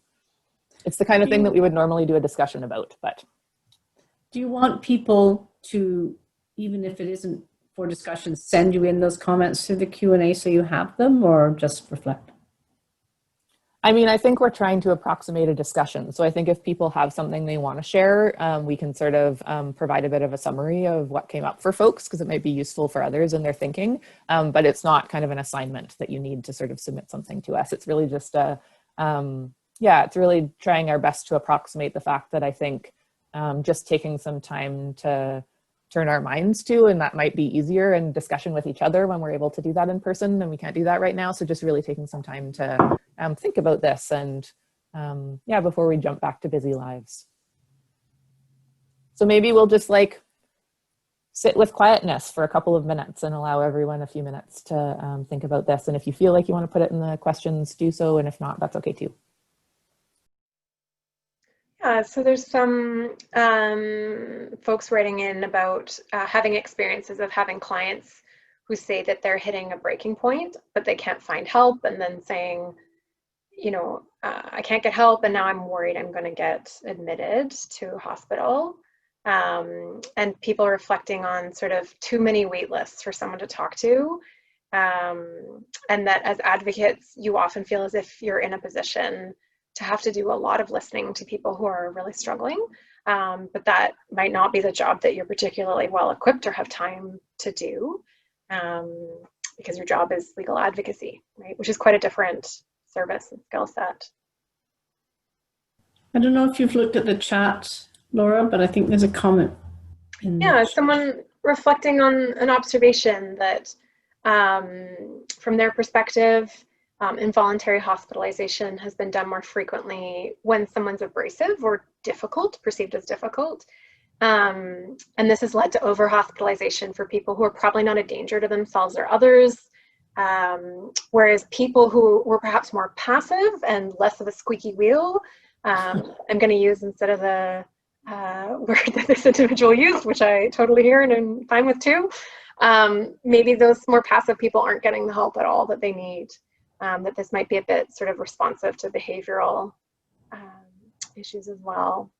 It's the kind of thing that we would normally do a discussion about, but. Do you want people to, even if it isn't for discussion, send you in those comments through the Q&A so you have them, or just reflect? I mean, I think we're trying to approximate a discussion. So I think if people have something they want to share, we can sort of provide a bit of a summary of what came up for folks, because it might be useful for others in their thinking. But it's not kind of an assignment that you need to sort of submit something to us. It's really just it's really trying our best to approximate the fact that I think just taking some time to turn our minds to, and that might be easier in discussion with each other when we're able to do that in person, and we can't do that right now. So just really taking some time to think about this and before we jump back to busy lives. So maybe we'll just like sit with quietness for a couple of minutes and allow everyone a few minutes to think about this. And if you feel like you want to put it in the questions, do so. And if not, that's okay too. Yeah, so there's some folks writing in about having experiences of having clients who say that they're hitting a breaking point, but they can't find help, and then saying, I can't get help, and now I'm worried I'm going to get admitted to a hospital. And people reflecting on sort of too many wait lists for someone to talk to. And that as advocates, you often feel as if you're in a position to have to do a lot of listening to people who are really struggling, but that might not be the job that you're particularly well equipped or have time to do, because your job is legal advocacy, right? Which is quite a different service and skill set. I don't know if you've looked at the chat, Laura, but I think there's a comment in Yeah, someone reflecting on an observation that from their perspective, involuntary hospitalization has been done more frequently when someone's abrasive or difficult, perceived as difficult. And this has led to over-hospitalization for people who are probably not a danger to themselves or others, whereas people who were perhaps more passive and less of a squeaky wheel, I'm going to use instead of the word that this individual used, which I totally hear and I'm fine with too, maybe those more passive people aren't getting the help at all that they need. That this might be a bit sort of responsive to behavioral issues as well.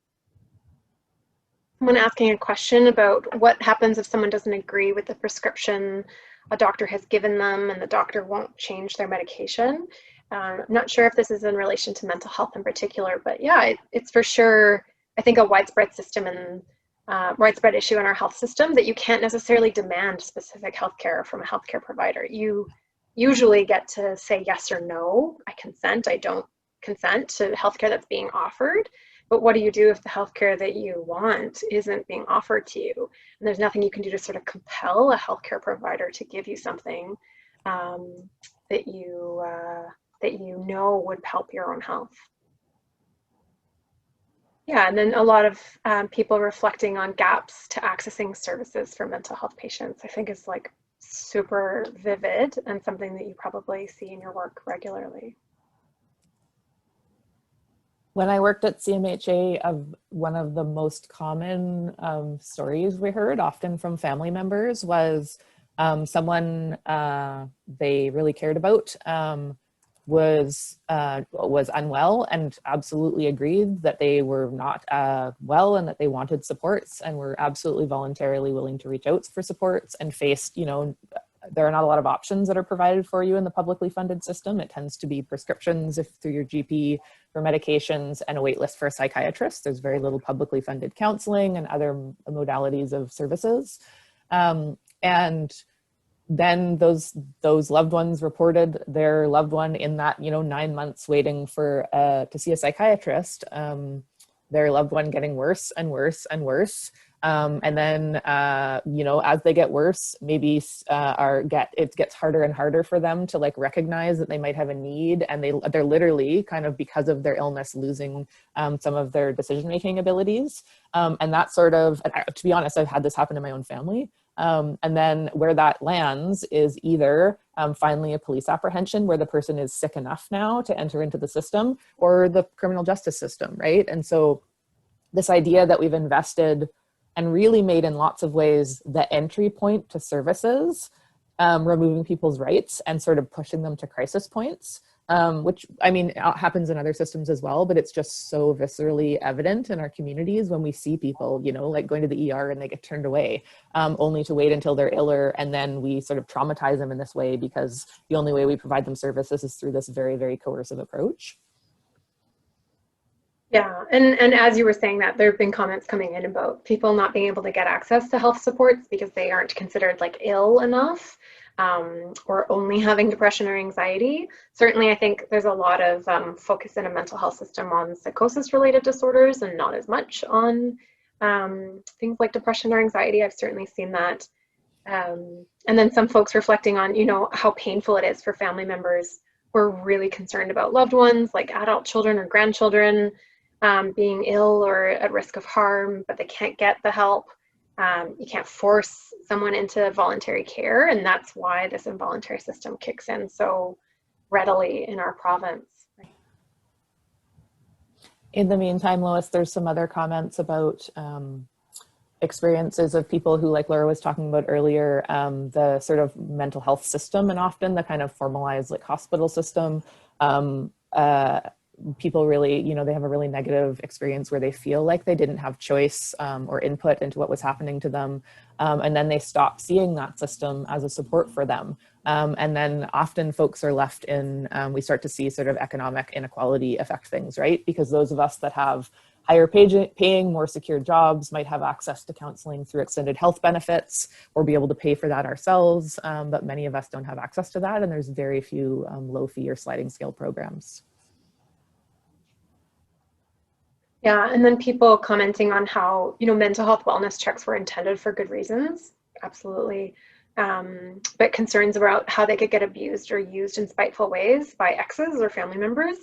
Someone asking a question about what happens if someone doesn't agree with the prescription a doctor has given them and the doctor won't change their medication. I'm not sure if this is in relation to mental health in particular, but yeah, it's for sure, I think, a widespread system and widespread issue in our health system that you can't necessarily demand specific healthcare from a healthcare provider. You usually get to say yes or no. I consent, I don't consent to healthcare that's being offered. But what do you do if the healthcare that you want isn't being offered to you? And there's nothing you can do to sort of compel a healthcare provider to give you something that you know would help your own health. Yeah, and then a lot of people reflecting on gaps to accessing services for mental health patients, I think is like super vivid and something that you probably see in your work regularly. When I worked at CMHA, one of the most common stories we heard, often from family members, was someone they really cared about was unwell and absolutely agreed that they were not well and that they wanted supports, and were absolutely voluntarily willing to reach out for supports, and faced, there are not a lot of options that are provided for you in the publicly funded system. It tends to be prescriptions through your GP for medications and a wait list for a psychiatrist. There's very little publicly funded counseling and other modalities of services. And then those loved ones reported their loved one in that 9 months waiting for to see a psychiatrist their loved one getting worse and worse and worse. And then, you know, as they get worse, maybe it gets harder and harder for them to like recognize that they might have a need, and they're literally kind of, because of their illness, losing some of their decision-making abilities. And that sort of, to be honest, I've had this happen in my own family. And then where that lands is either finally a police apprehension where the person is sick enough now to enter into the system, or the criminal justice system, right? And so this idea that we've invested and really made in lots of ways the entry point to services, removing people's rights and sort of pushing them to crisis points, which, I mean, happens in other systems as well, but it's just so viscerally evident in our communities when we see people, you know, like going to the ER and they get turned away, only to wait until they're iller. And then we sort of traumatize them in this way because the only way we provide them services is through this very, very coercive approach. Yeah, and as you were saying that, there have been comments coming in about people not being able to get access to health supports because they aren't considered like ill enough, or only having depression or anxiety. Certainly, I think there's a lot of focus in a mental health system on psychosis-related disorders and not as much on things like depression or anxiety. I've certainly seen that. And then some folks reflecting on, you know, how painful it is for family members who are really concerned about loved ones, like adult children or grandchildren, being ill or at risk of harm, but they can't get the help. You can't force someone into voluntary care, and that's why this involuntary system kicks in so readily in our province. In the meantime, Lois, there's some other comments about experiences of people who, like Laura was talking about earlier, the sort of mental health system, and often the kind of formalized like hospital system. People really, you know, they have a really negative experience where they feel like they didn't have choice or input into what was happening to them. And then they stop seeing that system as a support for them. And then often folks are left in, we start to see sort of economic inequality affect things, right? Because those of us that have higher paying, more secure jobs might have access to counseling through extended health benefits or be able to pay for that ourselves. But many of us don't have access to that. And there's very few low fee or sliding scale programs. Yeah, and then people commenting on how, you know, mental health wellness checks were intended for good reasons, absolutely. But concerns about how they could get abused or used in spiteful ways by exes or family members.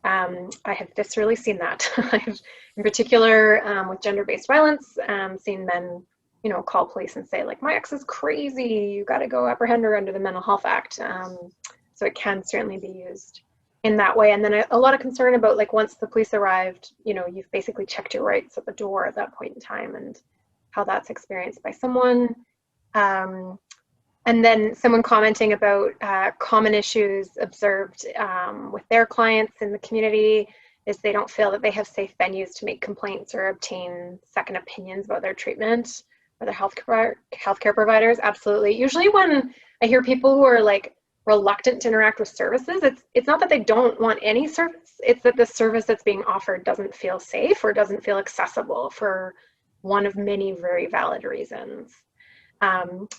I have viscerally seen that. I've, in particular, with gender-based violence, seen men, you know, call police and say, like, my ex is crazy, you got to go apprehend her under the Mental Health Act. So it can certainly be used in that way. And then a lot of concern about, like, once the police arrived, you know, you've basically checked your rights at the door at that point in time, and how that's experienced by someone. And then someone commenting about common issues observed with their clients in the community is they don't feel that they have safe venues to make complaints or obtain second opinions about their treatment or their healthcare providers. Absolutely. Usually when I hear people who are like reluctant to interact with services, it's not that they don't want any service, it's that the service that's being offered doesn't feel safe or doesn't feel accessible for one of many very valid reasons.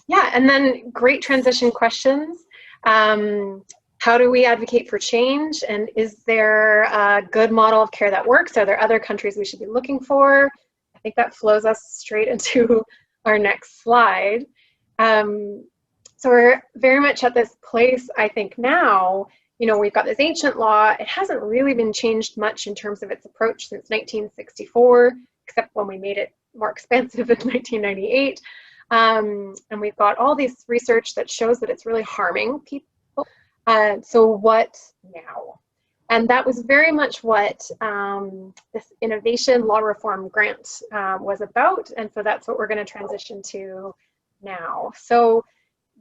Yeah, and then great transition questions. How do we advocate for change? And is there a good model of care that works? Are there other countries we should be looking for? I think that flows us straight into our next slide. So we're very much at this place, I think now, you know, we've got this ancient law. It hasn't really been changed much in terms of its approach since 1964, except when we made it more expansive in 1998. And we've got all this research that shows that it's really harming people. So what now? And that was very much what this innovation law reform grant was about. And so that's what we're going to transition to now. So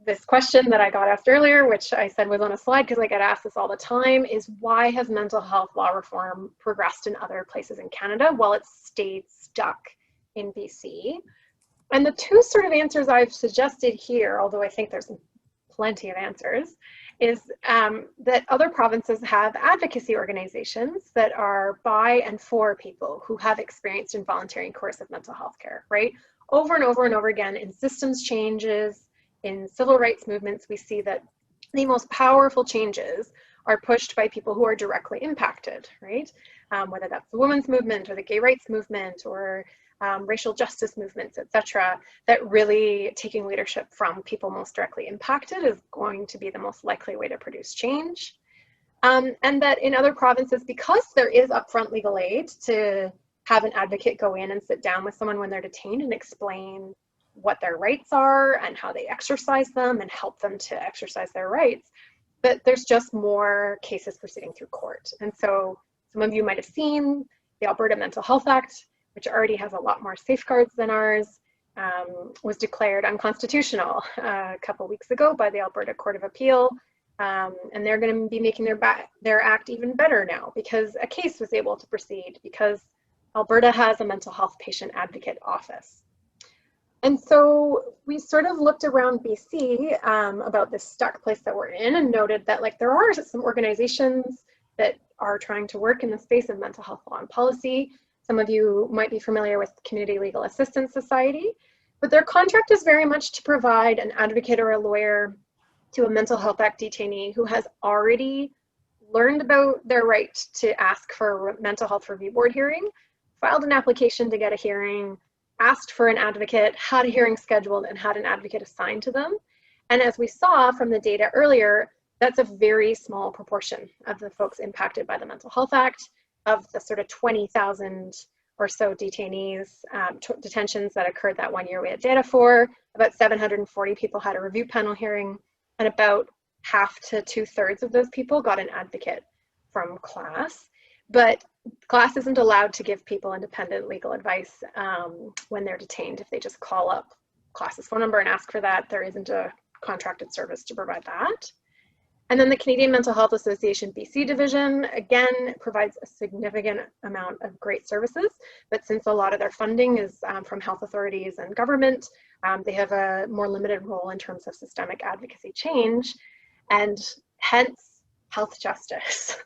this question that I got asked earlier, which I said was on a slide because I get asked this all the time, is why has mental health law reform progressed in other places in Canada while it's stayed stuck in BC? And the two sort of answers I've suggested here, although I think there's plenty of answers, is that other provinces have advocacy organizations that are by and for people who have experienced involuntary and coercive mental health care, right? Over and over and over again, in systems changes, in civil rights movements, we see that the most powerful changes are pushed by people who are directly impacted, right? whether that's the women's movement or the gay rights movement or racial justice movements, etc., that really taking leadership from people most directly impacted is going to be the most likely way to produce change. And that in other provinces, because there is upfront legal aid to have an advocate go in and sit down with someone when they're detained and explain what their rights are and how they exercise them and help them to exercise their rights, but there's just more cases proceeding through court. And so some of you might have seen the Alberta Mental Health Act, which already has a lot more safeguards than ours, was declared unconstitutional a couple weeks ago by the Alberta Court of Appeal. And they're going to be making their act even better now because a case was able to proceed because Alberta has a mental health patient advocate office. And so we sort of looked around BC about this stuck place that we're in and noted that like there are some organizations that are trying to work in the space of mental health law and policy. Some of you might be familiar with Community Legal Assistance Society, but their contract is very much to provide an advocate or a lawyer to a Mental Health Act detainee who has already learned about their right to ask for a mental health review board hearing, filed an application to get a hearing, asked for an advocate, had a hearing scheduled, and had an advocate assigned to them. And as we saw from the data earlier, that's a very small proportion of the folks impacted by the Mental Health Act. Of the sort of 20,000 or so detainees, detentions that occurred that 1 year we had data for, about 740 people had a review panel hearing, and about half to 2/3 of those people got an advocate from CLAS. But CLAS isn't allowed to give people independent legal advice when they're detained. If they just call up CLAS's phone number and ask for that, there isn't a contracted service to provide that. And then the Canadian Mental Health Association BC division, again, provides a significant amount of great services, but since a lot of their funding is from health authorities and government, they have a more limited role in terms of systemic advocacy change, and hence health justice.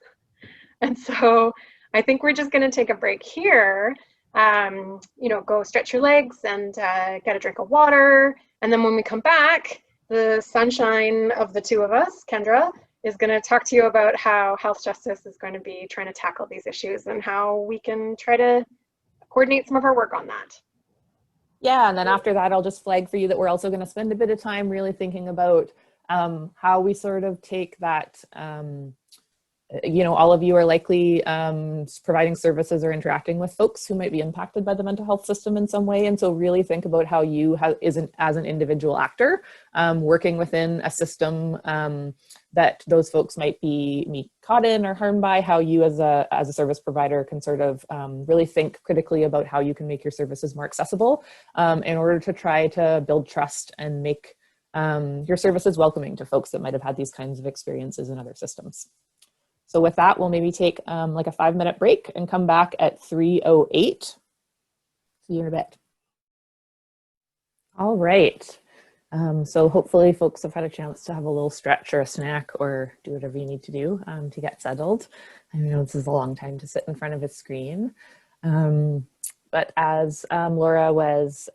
And so I think we're just gonna take a break here, you know, go stretch your legs and get a drink of water. And then when we come back, the sunshine of the two of us, Kendra, is going to talk to you about how health justice is going to be trying to tackle these issues and how we can try to coordinate some of our work on that. Yeah, and then after that, I'll just flag for you that we're also going to spend a bit of time really thinking about how we sort of take that, you know, all of you are likely providing services or interacting with folks who might be impacted by the mental health system in some way. And so really think about how you as an individual actor working within a system that those folks might be caught in or harmed by, how you as a service provider can sort of really think critically about how you can make your services more accessible in order to try to build trust and make your services welcoming to folks that might have had these kinds of experiences in other systems. So with that, we'll maybe take like a 5-minute break and come back at 3:08. See you in a bit. All right. So hopefully folks have had a chance to have a little stretch or a snack or do whatever you need to do to get settled. I know this is a long time to sit in front of a screen. But as Laura was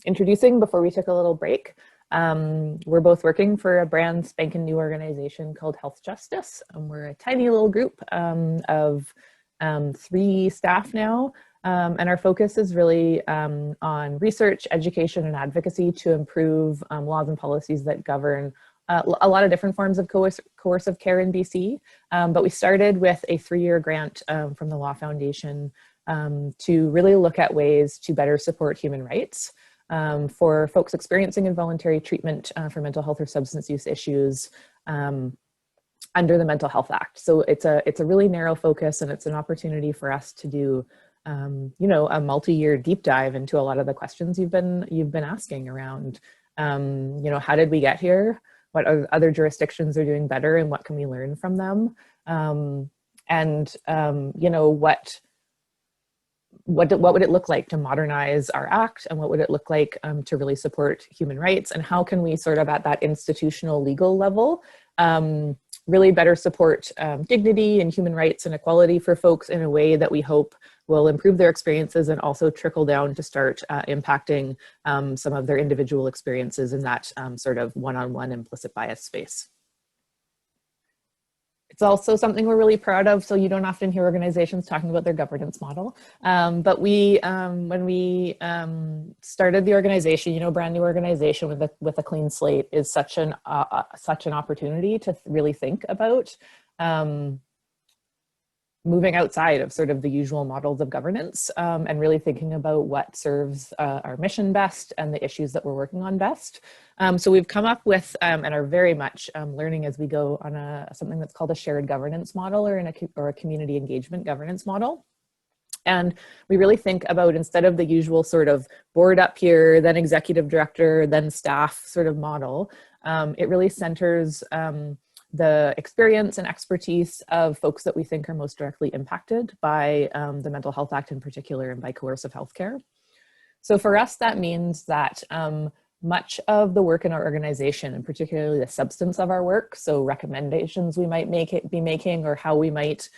introducing before we took a little break, we're both working for a brand spanking new organization called Health Justice. We're a tiny little group of 3 staff now. And our focus is really on research, education, and advocacy to improve laws and policies that govern a lot of different forms of coercive care in BC. But we started with a 3-year grant from the Law Foundation to really look at ways to better support human rights for folks experiencing involuntary treatment for mental health or substance use issues under the Mental Health Act. So it's a really narrow focus, and it's an opportunity for us to do you know, a multi-year deep dive into a lot of the questions you've been asking around, you know, how did we get here? What other jurisdictions are doing better, and what can we learn from them? And you know, what would it look like to modernize our act, and what would it look like to really support human rights, and how can we sort of at that institutional legal level really better support dignity and human rights and equality for folks in a way that we hope will improve their experiences and also trickle down to start impacting some of their individual experiences in that sort of one-on-one implicit bias space. It's also something we're really proud of. So you don't often hear organizations talking about their governance model. But we, when we started the organization, you know, brand new organization with a clean slate is such an opportunity to really think about moving outside of sort of the usual models of governance, and really thinking about what serves our mission best and the issues that we're working on best. So we've come up with and are very much learning as we go on something that's called a shared governance model or a community engagement governance model. And we really think about, instead of the usual sort of board up here, then executive director, then staff sort of model, it really centers the experience and expertise of folks that we think are most directly impacted by the Mental Health Act in particular, and by coercive healthcare. So for us, that means that much of the work in our organization, and particularly the substance of our work, so recommendations we might be making, or how we might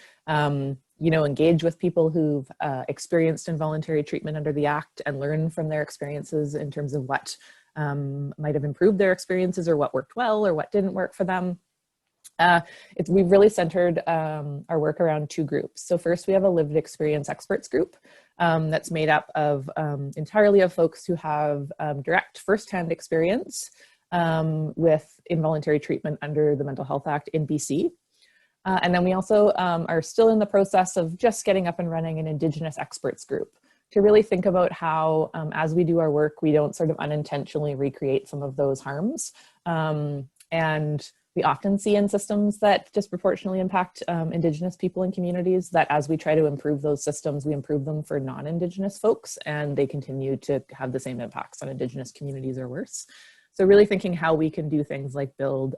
you know, engage with people who've experienced involuntary treatment under the Act and learn from their experiences in terms of what might have improved their experiences, or what worked well or what didn't work for them. We've really centered our work around two groups. So first, we have a lived experience experts group that's made up of entirely of folks who have direct firsthand experience with involuntary treatment under the Mental Health Act in BC. And then we also are still in the process of just getting up and running an Indigenous experts group to really think about how, as we do our work, we don't sort of unintentionally recreate some of those harms. And we often see in systems that disproportionately impact Indigenous people and communities, that as we try to improve those systems, we improve them for non-Indigenous folks, and they continue to have the same impacts on Indigenous communities or worse. So really thinking how we can do things like build,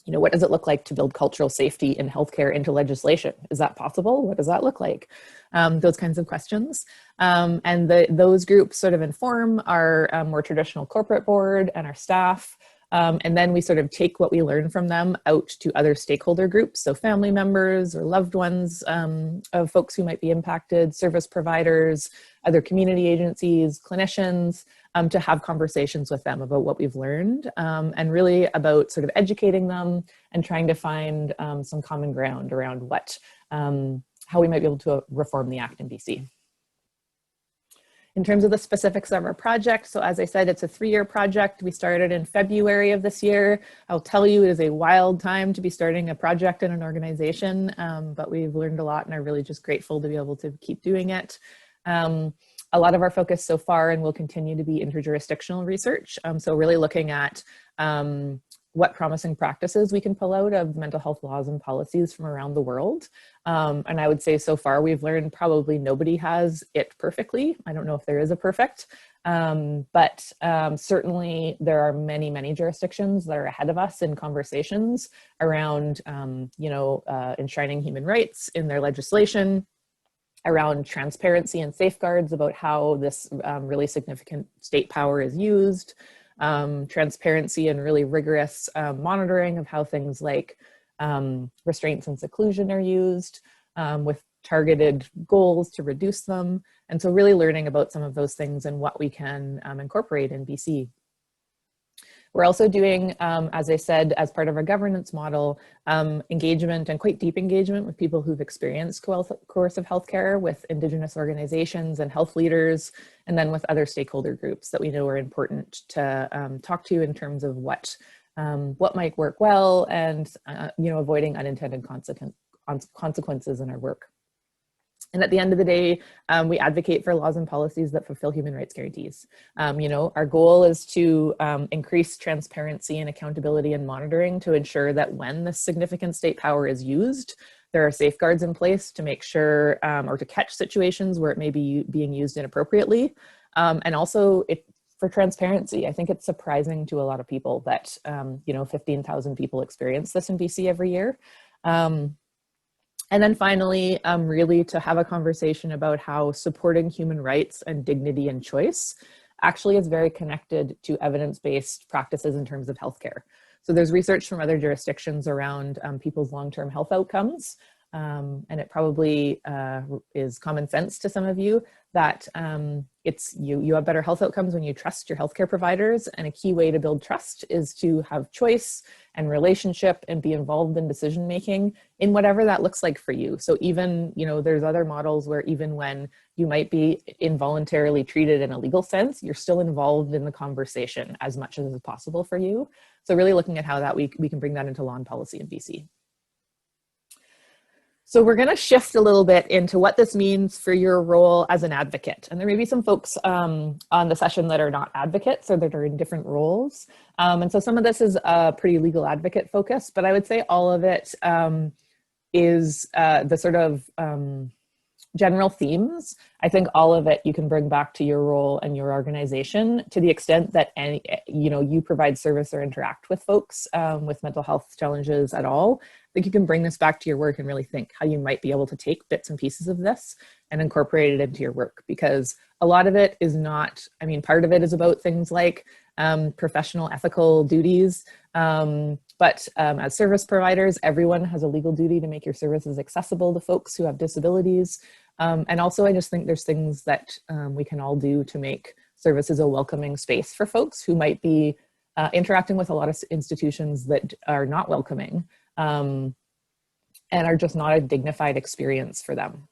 you know, what does it look like to build cultural safety in healthcare into legislation? Is that possible? What does that look like? Those kinds of questions. And those groups sort of inform our more traditional corporate board and our staff. And then we sort of take what we learn from them out to other stakeholder groups, so family members or loved ones of folks who might be impacted, service providers, other community agencies, clinicians, to have conversations with them about what we've learned, and really about sort of educating them and trying to find some common ground around how we might be able to reform the Act in BC. In terms of the specifics of our project, so as I said, it's a 3-year project. We started in February of this year. I'll tell you, it is a wild time to be starting a project in an organization, but we've learned a lot and are really just grateful to be able to keep doing it. A lot of our focus so far, and will continue to be, interjurisdictional research. So really looking at what promising practices we can pull out of mental health laws and policies from around the world. And I would say so far we've learned probably nobody has it perfectly. I don't know if there is a perfect, but certainly there are many, many jurisdictions that are ahead of us in conversations around, you know, enshrining human rights in their legislation, around transparency and safeguards about how this really significant state power is used, transparency and really rigorous monitoring of how things like restraints and seclusion are used, with targeted goals to reduce them. And so really learning about some of those things and what we can incorporate in BC. We're also doing, as I said, as part of our governance model, engagement, and quite deep engagement with people who've experienced coercive healthcare, with Indigenous organizations and health leaders, and then with other stakeholder groups that we know are important to talk to in terms of what might work well, and you know, avoiding unintended consequences in our work. And at the end of the day, we advocate for laws and policies that fulfill human rights guarantees. You know, our goal is to increase transparency and accountability and monitoring to ensure that when this significant state power is used, there are safeguards in place to make sure, or to catch situations where it may be being used inappropriately. And also for transparency. I think it's surprising to a lot of people that, you know, 15,000 people experience this in BC every year. And then finally, really to have a conversation about how supporting human rights and dignity and choice actually is very connected to evidence-based practices in terms of healthcare. So there's research from other jurisdictions around people's long-term health outcomes, and it probably is common sense to some of you, that you have better health outcomes when you trust your healthcare providers. And a key way to build trust is to have choice and relationship and be involved in decision making in whatever that looks like for you. So even, there's other models where even when you might be involuntarily treated in a legal sense, you're still involved in the conversation as much as is possible for you. So really looking at how that we can bring that into law and policy in BC. So we're going to shift a little bit into what this means for your role as an advocate. And there may be some folks on the session that are not advocates or that are in different roles. And so some of this is pretty legal advocate focused, but I would say all of it is the sort of general themes. I think all of it you can bring back to your role and your organization to the extent that you provide service or interact with folks with mental health challenges at all. I think you can bring this back to your work and really think how you might be able to take bits and pieces of this and incorporate it into your work, because a lot of it is not, part of it is about things like professional ethical duties, but as service providers, everyone has a legal duty to make your services accessible to folks who have disabilities. And also, I just think there's things that we can all do to make services a welcoming space for folks who might be interacting with a lot of institutions that are not welcoming and are just not a dignified experience for them.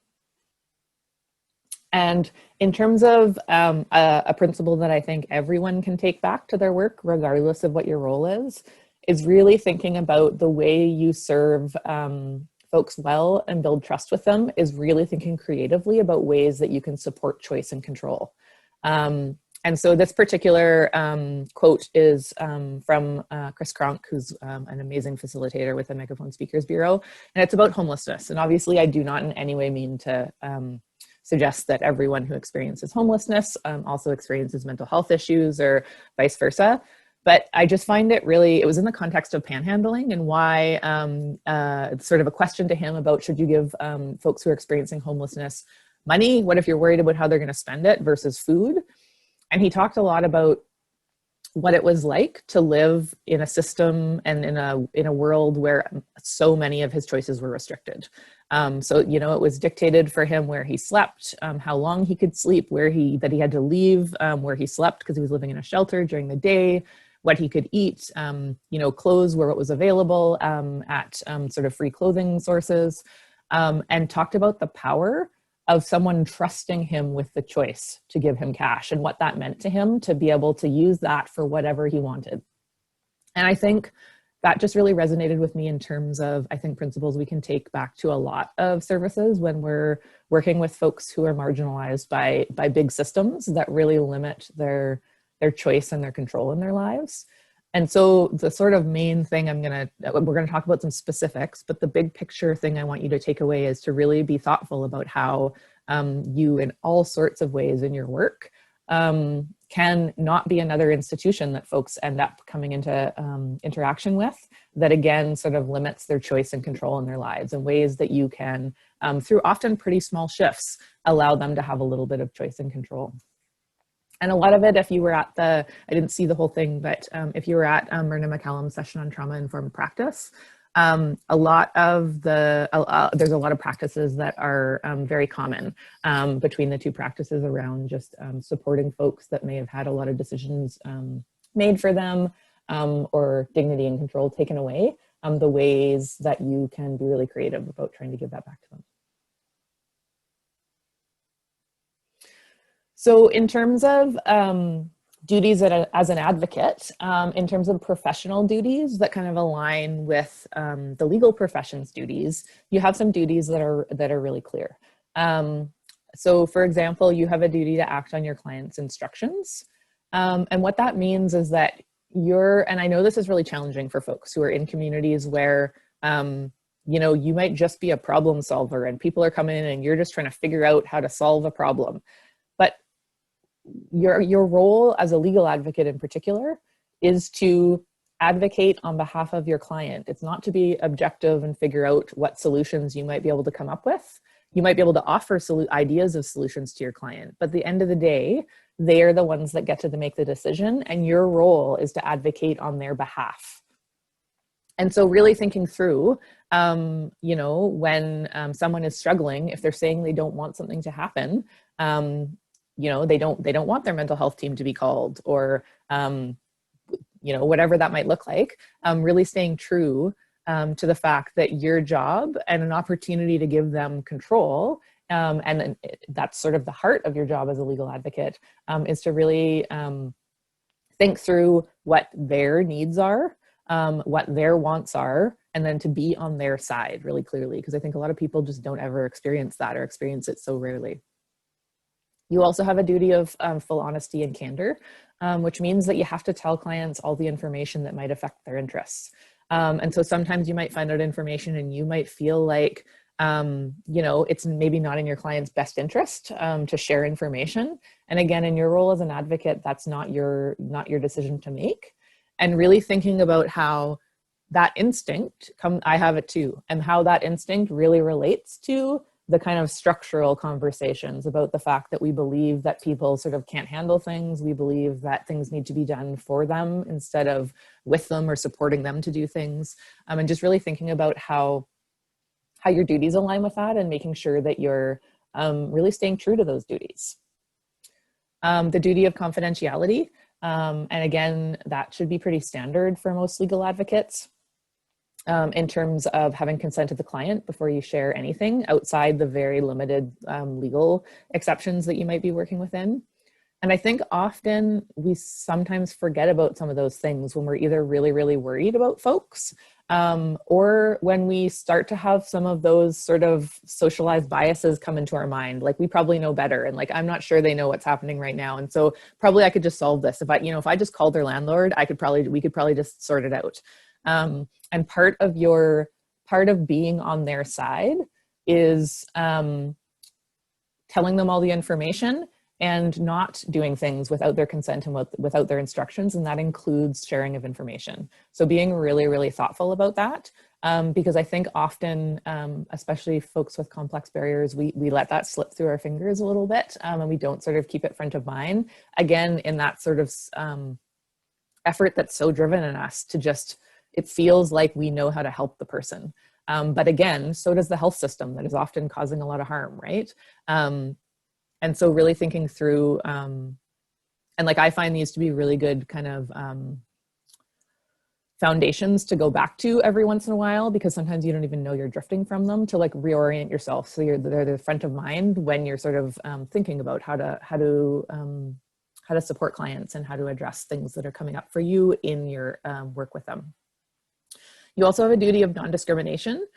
And in terms of a principle that I think everyone can take back to their work, regardless of what your role is really thinking about the way you serve folks well and build trust with them, is really thinking creatively about ways that you can support choice and control. And so this particular quote is from Chris Cronk, who's an amazing facilitator with the Megaphone Speakers Bureau, and it's about homelessness. And obviously I do not in any way mean to suggest that everyone who experiences homelessness also experiences mental health issues or vice versa. But I just find it was in the context of panhandling and why it's sort of a question to him about, should you give folks who are experiencing homelessness money? What if you're worried about how they're going to spend it versus food? And he talked a lot about what it was like to live in a system and in a world where so many of his choices were restricted. So, it was dictated for him where he slept, how long he could sleep, that he had to leave where he slept because he was living in a shelter during the day, what he could eat, clothes were what was available at sort of free clothing sources, and talked about the power of someone trusting him with the choice to give him cash and what that meant to him to be able to use that for whatever he wanted. And I think that just really resonated with me in terms of, I think, principles we can take back to a lot of services when we're working with folks who are marginalized by big systems that really limit their choice and their control in their lives. And so the sort of main thing we're gonna talk about some specifics, but the big picture thing I want you to take away is to really be thoughtful about how you, in all sorts of ways in your work, can not be another institution that folks end up coming into interaction with that, again, sort of limits their choice and control in their lives, and ways that you can, through often pretty small shifts, allow them to have a little bit of choice and control. And a lot of it, if you were at I didn't see the whole thing, but if you were at Myrna McCallum's session on trauma-informed practice, there's a lot of practices that are very common between the two practices around just supporting folks that may have had a lot of decisions made for them or dignity and control taken away, the ways that you can be really creative about trying to give that back to them. So in terms of duties as an advocate, in terms of professional duties that kind of align with the legal profession's duties, you have some duties that are really clear. So for example, you have a duty to act on your client's instructions. And what that means is that and I know this is really challenging for folks who are in communities where you might just be a problem solver and people are coming in and you're just trying to figure out how to solve a problem. But your role as a legal advocate in particular is to advocate on behalf of your client. It's not to be objective and figure out what solutions you might be able to come up with. You might be able to offer ideas of solutions to your client, but at the end of the day, they are the ones that get to make the decision, and your role is to advocate on their behalf. And so really thinking through, you know, when someone is struggling, if they're saying they don't want something to happen, you know, they don't want their mental health team to be called, or, you know, whatever that might look like, really staying true to the fact that your job and an opportunity to give them control, and that's sort of the heart of your job as a legal advocate, is to really think through what their needs are, what their wants are, and then to be on their side really clearly, because I think a lot of people just don't ever experience that, or experience it so rarely. You also have a duty of full honesty and candor, which means that you have to tell clients all the information that might affect their interests. And so sometimes you might find out information and you might feel like, you know, it's maybe not in your client's best interest to share information. And again, in your role as an advocate, that's not your decision to make. And really thinking about how that instinct, I have it too, and how that instinct really relates to the kind of structural conversations about the fact that we believe that people sort of can't handle things. We believe that things need to be done for them instead of with them or supporting them to do things. And just really thinking about how your duties align with that, and making sure that you're really staying true to those duties. The duty of confidentiality. And again, that should be pretty standard for most legal advocates. In terms of having consent of the client before you share anything outside the very limited legal exceptions that you might be working within. And I think often we sometimes forget about some of those things when we're either really, really worried about folks, or when we start to have some of those sort of socialized biases come into our mind, like we probably know better, and like I'm not sure they know what's happening right now, and so probably I could just solve this. If I just called their landlord, we could probably just sort it out. And part of being on their side is telling them all the information and not doing things without their consent and without their instructions, and that includes sharing of information. So being really, really thoughtful about that, because I think often, especially folks with complex barriers, we let that slip through our fingers a little bit, and we don't sort of keep it front of mind. Again, in that sort of effort that's so driven in us to just, it feels like we know how to help the person. But again, so does the health system that is often causing a lot of harm, right? And so really thinking through, and like I find these to be really good kind of foundations to go back to every once in a while, because sometimes you don't even know you're drifting from them, to like reorient yourself. So they're the front of mind when you're sort of thinking about how to support clients and how to address things that are coming up for you in your work with them. You also have a duty of non-discrimination,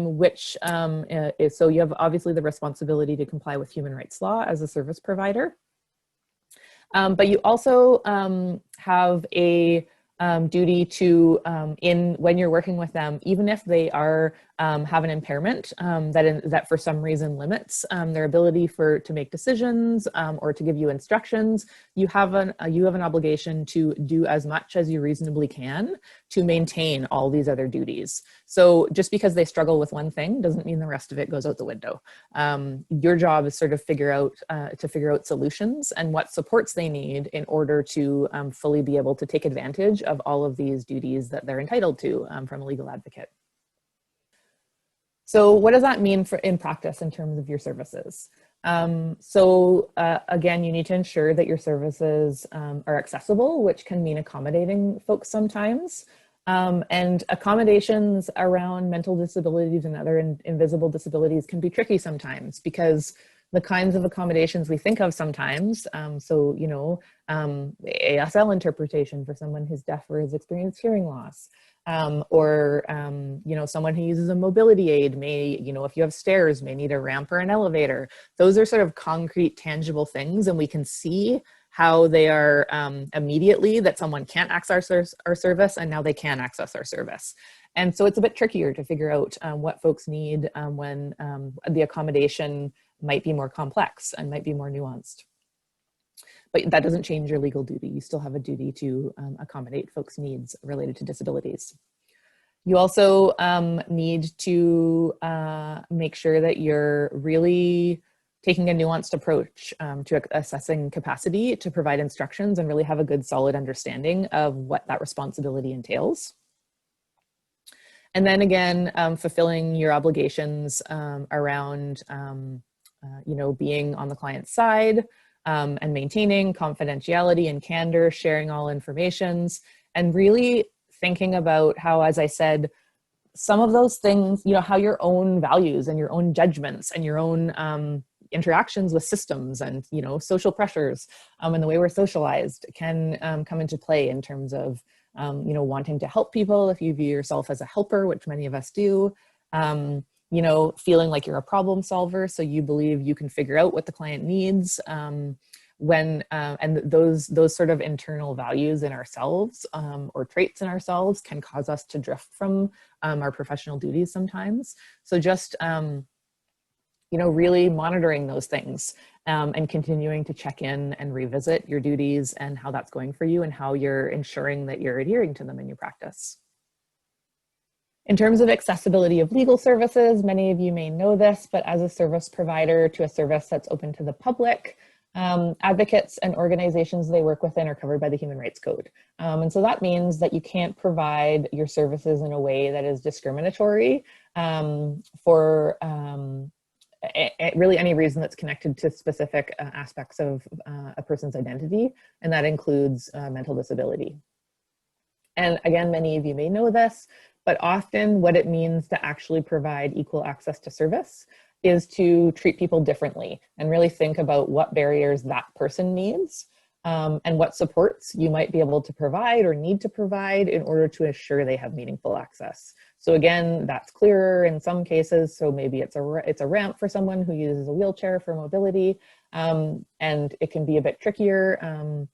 which is, so you have obviously the responsibility to comply with human rights law as a service provider. But you also have a duty to, when you're working with them, even if they are have an impairment that for some reason limits their ability to make decisions or to give you instructions, you have an obligation to do as much as you reasonably can to maintain all these other duties. So just because they struggle with one thing doesn't mean the rest of it goes out the window. Your job is sort of figure out solutions and what supports they need in order to fully be able to take advantage of all of these duties that they're entitled to from a legal advocate. So what does that mean in practice in terms of your services? Again, you need to ensure that your services are accessible, which can mean accommodating folks sometimes. And accommodations around mental disabilities and other invisible disabilities can be tricky sometimes, because the kinds of accommodations we think of sometimes, ASL interpretation for someone who's deaf or has experienced hearing loss, or someone who uses a mobility aid may, if you have stairs, may need a ramp or an elevator. Those are sort of concrete, tangible things, and we can see how they are immediately that someone can't access our service, and now they can access our service. And so it's a bit trickier to figure out what folks need when the accommodation might be more complex and might be more nuanced. But that doesn't change your legal duty. You still have a duty to accommodate folks' needs related to disabilities. You also need to make sure that you're really taking a nuanced approach to assessing capacity to provide instructions and really have a good solid understanding of what that responsibility entails. And then again, fulfilling your obligations around, being on the client's side and maintaining confidentiality and candor, sharing all informations, and really thinking about how, as I said, some of those things, how your own values and your own judgments and your own interactions with systems and, social pressures and the way we're socialized can come into play in terms of, wanting to help people if you view yourself as a helper, which many of us do, feeling like you're a problem solver, so you believe you can figure out what the client needs, and those sort of internal values in ourselves or traits in ourselves can cause us to drift from our professional duties sometimes. So just, really monitoring those things and continuing to check in and revisit your duties and how that's going for you and how you're ensuring that you're adhering to them in your practice. In terms of accessibility of legal services, many of you may know this, but as a service provider to a service that's open to the public, advocates and organizations they work within are covered by the Human Rights Code. And so that means that you can't provide your services in a way that is discriminatory for really any reason that's connected to specific aspects of a person's identity, and that includes mental disability. And again, many of you may know this, but often what it means to actually provide equal access to service is to treat people differently and really think about what barriers that person needs and what supports you might be able to provide or need to provide in order to ensure they have meaningful access. So again, that's clearer in some cases. So maybe it's a ramp for someone who uses a wheelchair for mobility, and it can be a bit trickier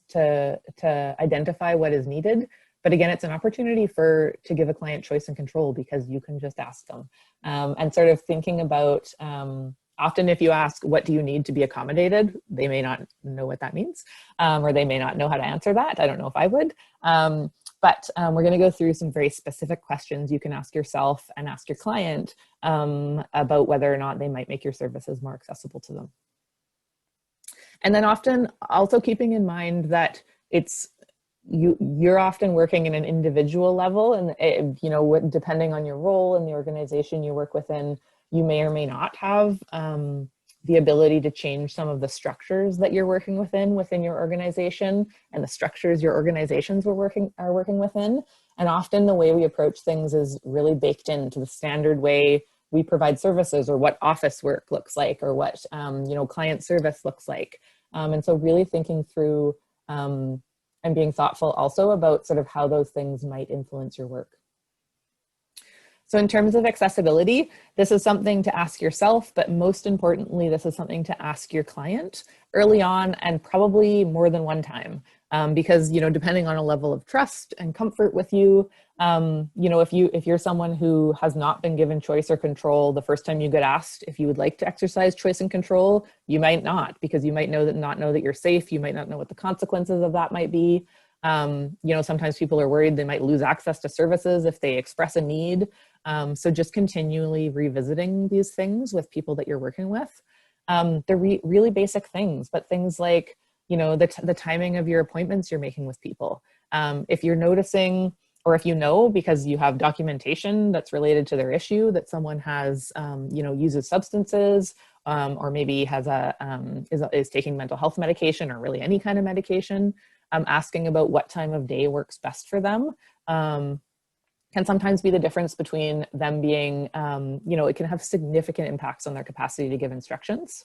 to identify what is needed. But again, it's an opportunity to give a client choice and control because you can just ask them. And sort of thinking about, often if you ask, what do you need to be accommodated? They may not know what that means, or they may not know how to answer that. I don't know if I would. But we're gonna go through some very specific questions you can ask yourself and ask your client about whether or not they might make your services more accessible to them. And then often also keeping in mind that you're often working in an individual level, and depending on your role in the organization you work within, you may or may not have the ability to change some of the structures that you're working within your organization and the structures your organizations are working within. And often the way we approach things is really baked into the standard way we provide services, or what office work looks like, or what client service looks like. And so really thinking through and being thoughtful also about sort of how those things might influence your work. So in terms of accessibility, this is something to ask yourself, but most importantly, this is something to ask your client early on, and probably more than one time, because, depending on a level of trust and comfort with you, if you're someone who has not been given choice or control the first time you get asked if you would like to exercise choice and control, you might not, because you might not know that you're safe. You might not know what the consequences of that might be. Sometimes people are worried they might lose access to services if they express a need. So just continually revisiting these things with people that you're working with. They're really basic things, but things like, the timing of your appointments you're making with people. If you're noticing, or if because you have documentation that's related to their issue, that someone has, uses substances, or maybe has is taking mental health medication, or really any kind of medication, asking about what time of day works best for them can sometimes be the difference between them being, it can have significant impacts on their capacity to give instructions.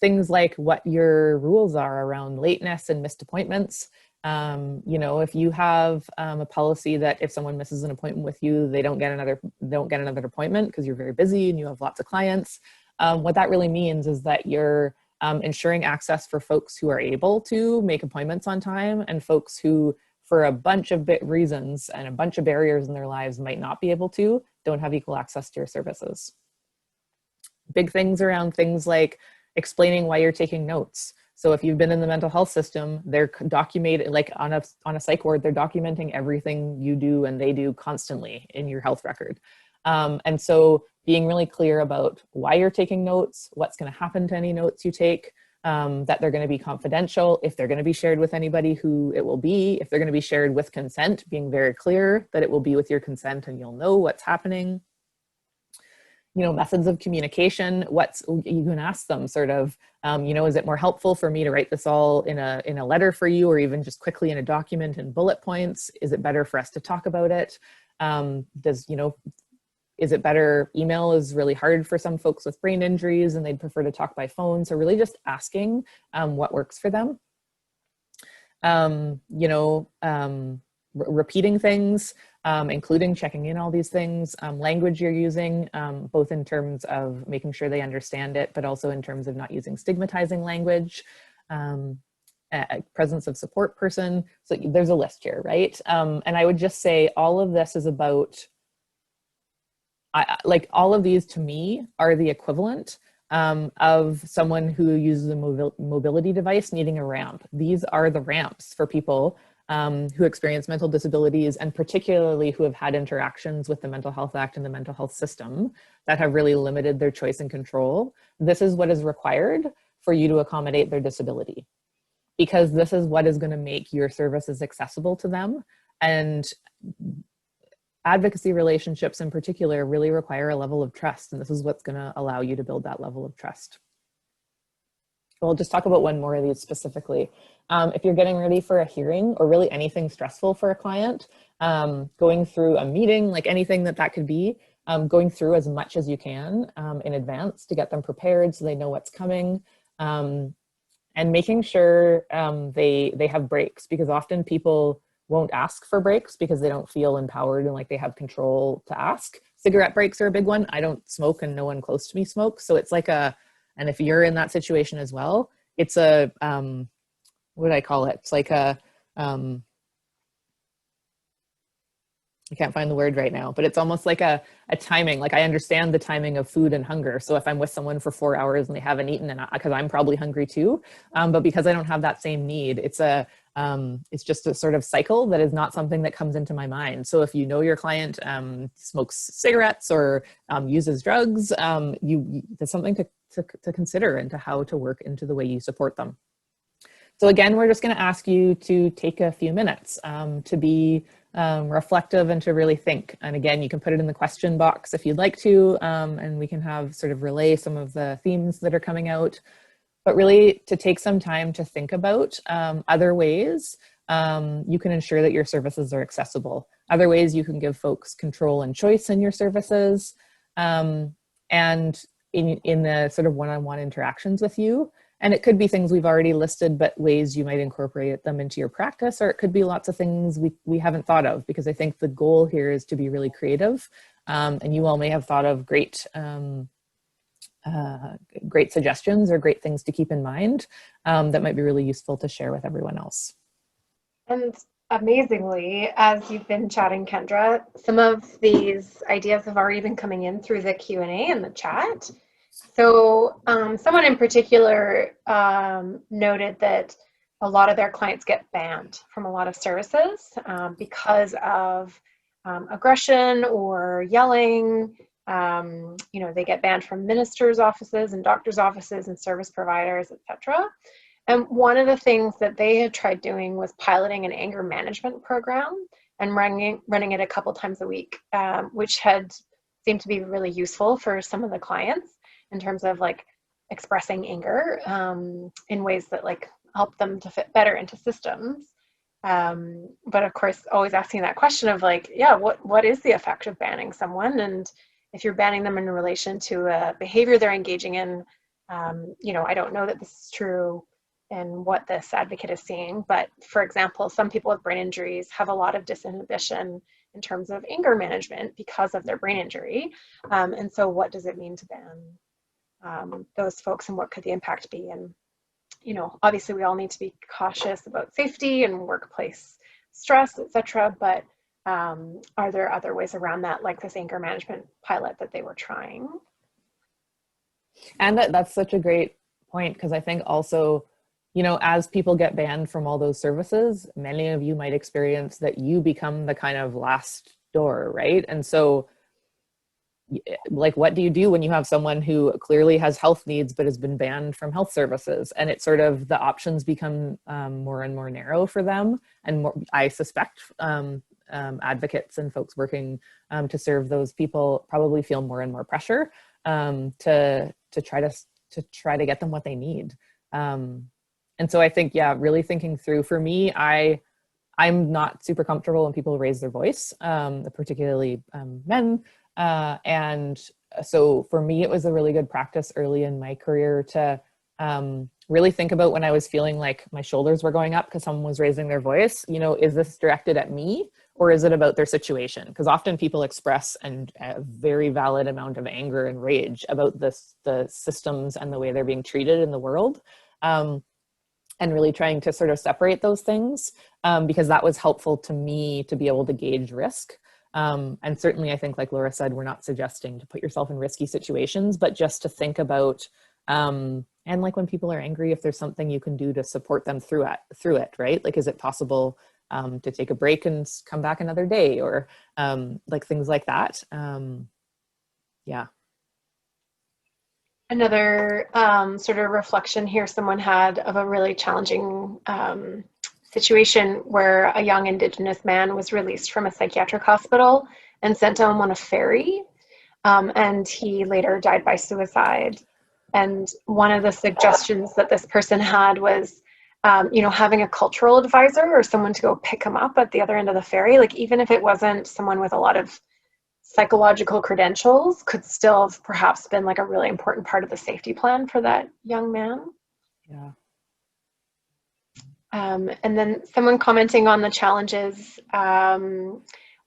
Things like what your rules are around lateness and missed appointments. If you have a policy that if someone misses an appointment with you, they don't get another appointment because you're very busy and you have lots of clients. What that really means is that you're ensuring access for folks who are able to make appointments on time, and folks who, for a bunch of reasons and a bunch of barriers in their lives, might not be able to, don't have equal access to your services. Big things around things like explaining why you're taking notes. So if you've been in the mental health system, they're documented, like on a psych ward, they're documenting everything you do and they do constantly in your health record. And so being really clear about why you're taking notes, what's going to happen to any notes you take, that they're going to be confidential. If they're going to be shared with anybody, who it will be. If they're going to be shared with consent, being very clear that it will be with your consent and you'll know what's happening. You know, methods of communication, you can ask them sort of, you know, is it more helpful for me to write this all in a letter for you, or even just quickly in a document in bullet points? Is it better for us to talk about it? Is it better? Email is really hard for some folks with brain injuries and they'd prefer to talk by phone. So really just asking what works for them. Repeating things, including checking in all these things, language you're using, both in terms of making sure they understand it, but also in terms of not using stigmatizing language, presence of support person. So there's a list here, right? And I would just say all of this is about, all of these to me are the equivalent of someone who uses a mobility device needing a ramp. These are the ramps for people who experience mental disabilities, and particularly who have had interactions with the Mental Health Act and the mental health system that have really limited their choice and control. This is what is required for you to accommodate their disability, because this is what is going to make your services accessible to them. And advocacy relationships in particular really require a level of trust, and this is what's going to allow you to build that level of trust. We'll just talk about one more of these specifically. If you're getting ready for a hearing, or really anything stressful for a client, going through a meeting, like anything that could be, going through as much as you can in advance to get them prepared so they know what's coming, and making sure they have breaks, because often people won't ask for breaks because they don't feel empowered and like they have control to ask. Cigarette breaks are a big one. I don't smoke and no one close to me smokes. So it's like and if you're in that situation as well, it's a, what do I call it? It's like a, I can't find the word right now, but it's almost like a timing. Like I understand the timing of food and hunger. So if I'm with someone for 4 hours and they haven't eaten, and because I'm probably hungry too, but because I don't have that same need, it's just a sort of cycle that is not something that comes into my mind. So if you know your client smokes cigarettes or uses drugs, there's something to consider into how to work into the way you support them. So again, we're just going to ask you to take a few minutes to be reflective and to really think. And again, you can put it in the question box if you'd like to, and we can have sort of relay some of the themes that are coming out, but really to take some time to think about other ways you can ensure that your services are accessible, other ways you can give folks control and choice in your services, and in the sort of one-on-one interactions with you. And it could be things we've already listed, but ways you might incorporate them into your practice, or it could be lots of things we haven't thought of, because I think the goal here is to be really creative. And you all may have thought of great suggestions or great things to keep in mind that might be really useful to share with everyone else. And amazingly, as you've been chatting, Kendra, some of these ideas have already been coming in through the Q&A and the chat. So someone in particular noted that a lot of their clients get banned from a lot of services because of aggression or yelling. They get banned from ministers' offices and doctors' offices and service providers, etc. And one of the things that they had tried doing was piloting an anger management program and running it a couple times a week, which had seemed to be really useful for some of the clients in terms of like expressing anger in ways that like help them to fit better into systems. But of course, always asking that question of like, yeah, what is the effect of banning someone? And if you're banning them in relation to a behavior they're engaging in, I don't know that this is true in what this advocate is seeing, but for example, some people with brain injuries have a lot of disinhibition in terms of anger management because of their brain injury. And so what does it mean to ban those folks, and what could the impact be? And, obviously we all need to be cautious about safety and workplace stress, etc. But are there other ways around that, like this anger management pilot that they were trying? And that's such a great point, because I think also, as people get banned from all those services, many of you might experience that you become the kind of last door, right? And so like, what do you do when you have someone who clearly has health needs but has been banned from health services? And it's sort of, the options become more and more narrow for them. And more, I suspect advocates and folks working to serve those people probably feel more and more pressure to try to get them what they need. And so I think, yeah, really thinking through, for me, I'm not super comfortable when people raise their voice, particularly men. And so for me, it was a really good practice early in my career to really think about when I was feeling like my shoulders were going up because someone was raising their voice, you know, is this directed at me or is it about their situation? Because often people express a very valid amount of anger and rage about the systems and the way they're being treated in the world. And really trying to sort of separate those things because that was helpful to me to be able to gauge risk. And certainly I think, like Laura said, we're not suggesting to put yourself in risky situations, but just to think about, and like when people are angry, if there's something you can do to support them through it, right? Like, is it possible to take a break and come back another day, or like things like that? Yeah. Another sort of reflection here someone had of a really challenging situation where a young Indigenous man was released from a psychiatric hospital and sent home on a ferry, and he later died by suicide. And one of the suggestions that this person had was, you know, having a cultural advisor or someone to go pick him up at the other end of the ferry, like even if it wasn't someone with a lot of psychological credentials, could still have perhaps been like a really important part of the safety plan for that young man. Yeah. And then someone commenting on the challenges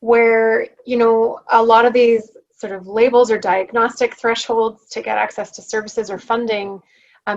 where, you know, a lot of these sort of labels or diagnostic thresholds to get access to services or funding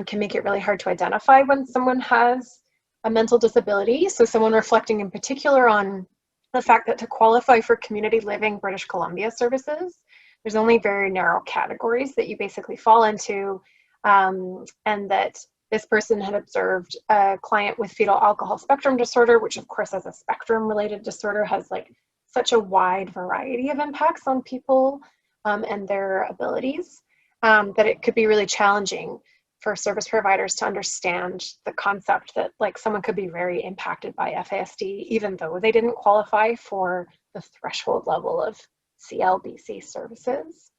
can make it really hard to identify when someone has a mental disability. So someone reflecting in particular on the fact that to qualify for community living British Columbia services, there's only very narrow categories that you basically fall into, and that this person had observed a client with fetal alcohol spectrum disorder, which of course as a spectrum related disorder has like such a wide variety of impacts on people and their abilities, that it could be really challenging for service providers to understand the concept that like someone could be very impacted by FASD, even though they didn't qualify for the threshold level of CLBC services.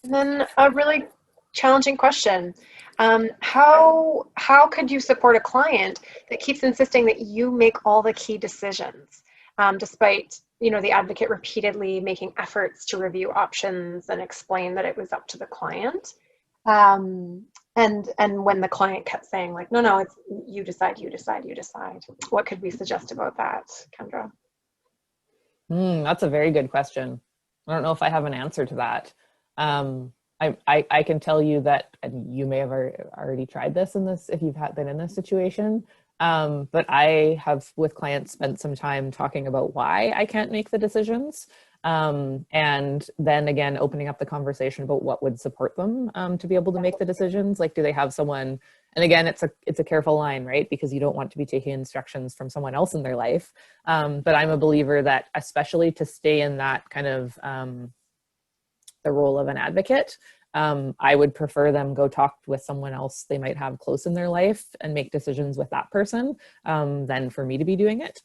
And then a really challenging question. How could you support a client that keeps insisting that you make all the key decisions, despite, you know, the advocate repeatedly making efforts to review options and explain that it was up to the client? And when the client kept saying like, no, it's you decide. What could we suggest about that, Kendra? That's a very good question. I don't know if I have an answer to that. I can tell you that you may have already tried this if you've been in this situation. But I have, with clients, spent some time talking about why I can't make the decisions. And then again, opening up the conversation about what would support them to be able to make the decisions. Like, do they have someone, and again, it's a careful line, right? Because you don't want to be taking instructions from someone else in their life. But I'm a believer that, especially to stay in that kind of the role of an advocate, I would prefer them go talk with someone else they might have close in their life and make decisions with that person than for me to be doing it,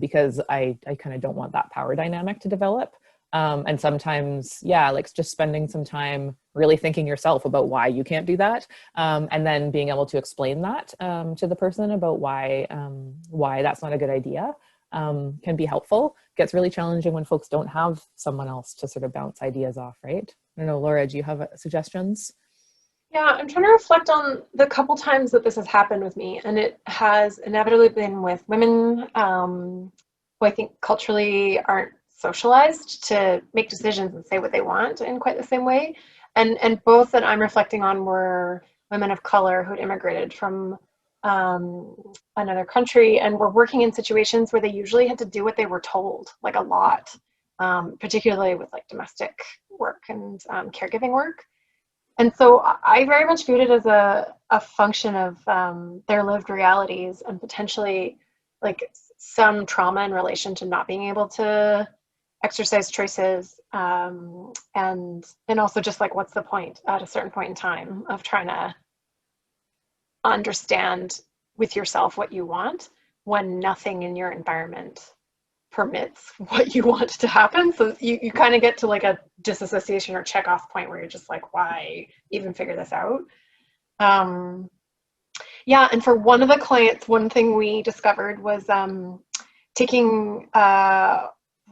because I kind of don't want that power dynamic to develop. And sometimes, yeah, like just spending some time really thinking yourself about why you can't do that, and then being able to explain that to the person about why that's not a good idea. Can be helpful. Gets really challenging when folks don't have someone else to sort of bounce ideas off, right? I don't know, Laura, do you have suggestions? Yeah, I'm trying to reflect on the couple times that this has happened with me, and it has inevitably been with women who I think culturally aren't socialized to make decisions and say what they want in quite the same way. And both that I'm reflecting on were women of color who'd immigrated from another country and were working in situations where they usually had to do what they were told, like a lot, particularly with like domestic work and caregiving work. And so I very much viewed it as a function of their lived realities and potentially like some trauma in relation to not being able to exercise choices, and also just like, what's the point at a certain point in time of trying to understand with yourself what you want when nothing in your environment permits what you want to happen. So you kind of get to like a disassociation or check off point where you're just like, why even figure this out? Yeah, and for one of the clients, one thing we discovered was taking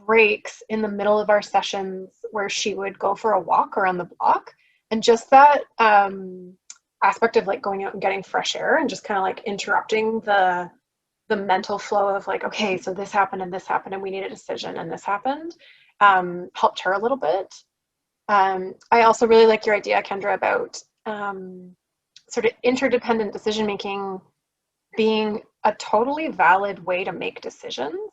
breaks in the middle of our sessions where she would go for a walk around the block, and just that aspect of like going out and getting fresh air and just kind of like interrupting the mental flow of like, okay, so this happened and we need a decision and this happened, helped her a little bit. I also really like your idea, Kendra, about sort of interdependent decision making being a totally valid way to make decisions,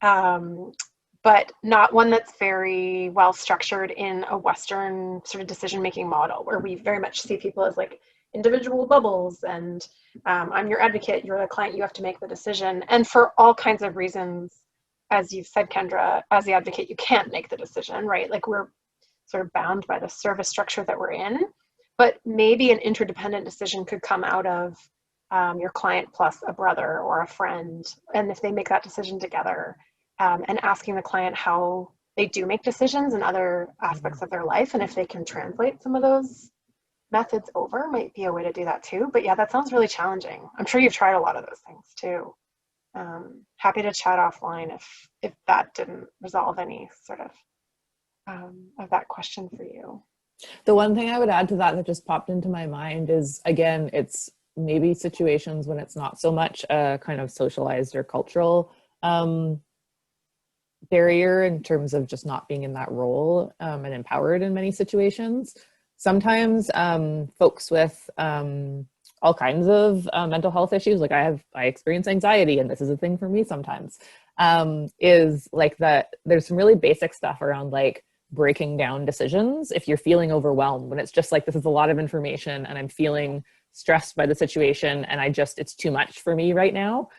but not one that's very well structured in a Western sort of decision making model where we very much see people as like individual bubbles, and I'm your advocate, you're the client, you have to make the decision. And for all kinds of reasons, as you've said, Kendra, as the advocate, you can't make the decision, right? Like, we're sort of bound by the service structure that we're in. But maybe an interdependent decision could come out of your client plus a brother or a friend. And if they make that decision together, and asking the client how they do make decisions in other aspects of their life, and if they can translate some of those methods over, might be a way to do that too. But yeah, that sounds really challenging. I'm sure you've tried a lot of those things too. Happy to chat offline if that didn't resolve any sort of that question for you. The one thing I would add to that just popped into my mind is, again, it's maybe situations when it's not so much a kind of socialized or cultural barrier in terms of just not being in that role and empowered in many situations. Sometimes folks with all kinds of mental health issues, like I experience anxiety, and this is a thing for me sometimes, is like that there's some really basic stuff around like breaking down decisions if you're feeling overwhelmed, when it's just like, this is a lot of information and I'm feeling stressed by the situation and it's too much for me right now.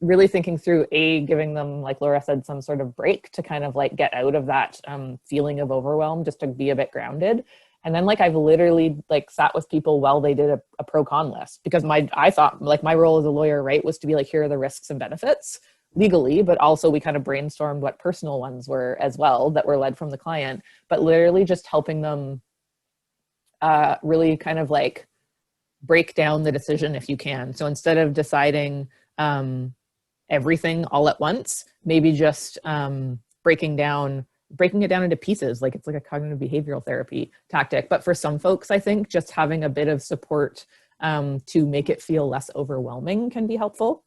Really thinking through, giving them, like Laura said, some sort of break to kind of like get out of that feeling of overwhelm, just to be a bit grounded. And then like I've literally like sat with people while they did a pro-con list, because I thought like my role as a lawyer, right, was to be like, here are the risks and benefits legally, but also we kind of brainstormed what personal ones were as well that were led from the client, but literally just helping them really kind of like break down the decision if you can. So instead of deciding everything all at once, maybe just breaking it down into pieces, like it's like a cognitive behavioral therapy tactic. But for some folks, I think just having a bit of support to make it feel less overwhelming can be helpful.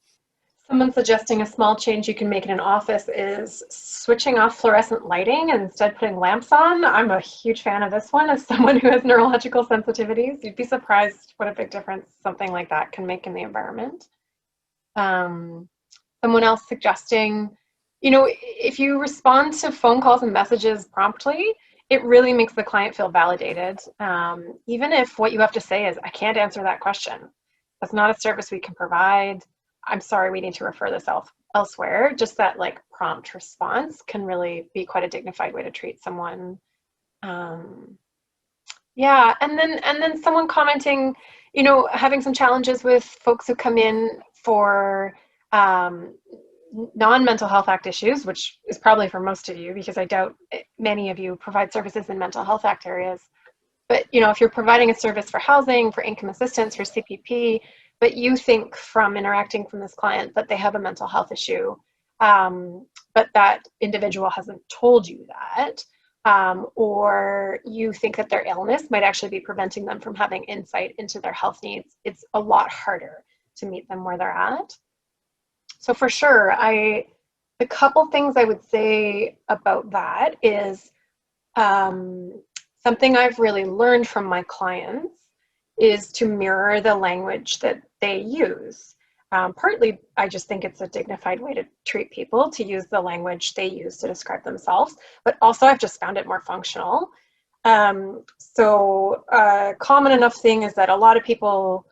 Someone suggesting a small change you can make in an office is switching off fluorescent lighting and instead putting lamps on. I'm a huge fan of this one as someone who has neurological sensitivities. You'd be surprised what a big difference something like that can make in the environment. Someone else suggesting, if you respond to phone calls and messages promptly, it really makes the client feel validated. Even if what you have to say is, I can't answer that question. That's not a service we can provide. I'm sorry, we need to refer this elsewhere. Just that like prompt response can really be quite a dignified way to treat someone. Yeah, and then someone commenting, having some challenges with folks who come in for non-Mental Health Act issues, which is probably for most of you, because I doubt many of you provide services in Mental Health Act areas. But if you're providing a service for housing, for income assistance, for CPP, but you think from interacting from this client that they have a mental health issue, but that individual hasn't told you that, or you think that their illness might actually be preventing them from having insight into their health needs, it's a lot harder to meet them where they're at. So for sure, the couple things I would say about that is something I've really learned from my clients is to mirror the language that they use. Partly, I just think it's a dignified way to treat people, to use the language they use to describe themselves, but also I've just found it more functional. So a common enough thing is that a lot of people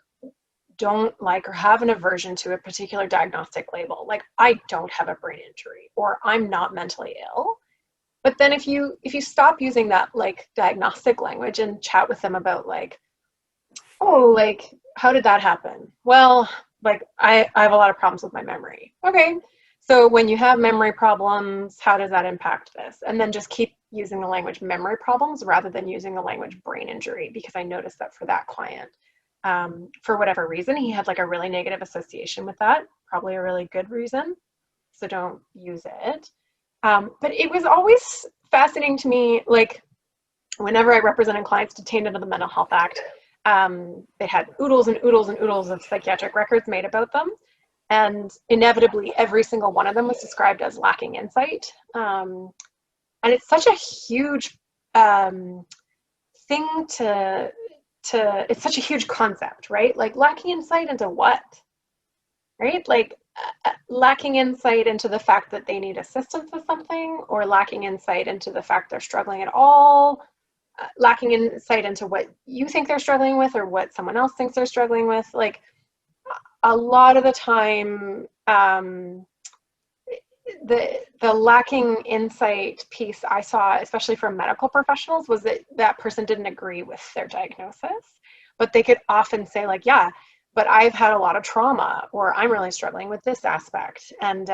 don't like or have an aversion to a particular diagnostic label, like I don't have a brain injury or I'm not mentally ill. But then if you stop using that like diagnostic language and chat with them about like, oh, like, how did that happen? Well, like I have a lot of problems with my memory. Okay. So when you have memory problems, how does that impact this? And then just keep using the language memory problems rather than using the language brain injury, because I noticed that for that client, for whatever reason, he had like a really negative association with that, probably a really good reason. So don't use it. But it was always fascinating to me, like whenever I represented clients detained under the Mental Health Act, they had oodles and oodles and oodles of psychiatric records made about them. And inevitably, every single one of them was described as lacking insight. And it's such a huge thing it's such a huge concept, right? Like lacking insight into what, right? Like lacking insight into the fact that they need assistance with something, or lacking insight into the fact they're struggling at all, lacking insight into what you think they're struggling with or what someone else thinks they're struggling with. Like a lot of the time, the lacking insight piece I saw, especially from medical professionals, was that that person didn't agree with their diagnosis, but they could often say like, yeah, but I've had a lot of trauma, or I'm really struggling with this aspect. And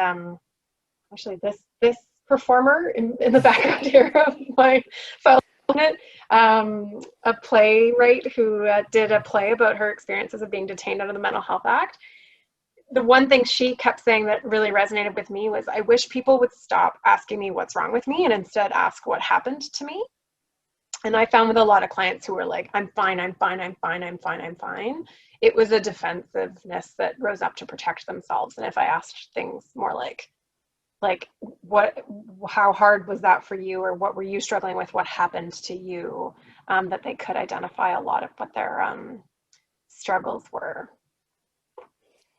actually this performer in the background here of my file, a playwright who did a play about her experiences of being detained under the Mental Health Act. The one thing she kept saying that really resonated with me was, I wish people would stop asking me what's wrong with me and instead ask what happened to me. And I found with a lot of clients who were like, I'm fine, I'm fine, I'm fine, I'm fine, I'm fine. It was a defensiveness that rose up to protect themselves. And if I asked things more like how hard was that for you, or what were you struggling with, what happened to you, that they could identify a lot of what their struggles were.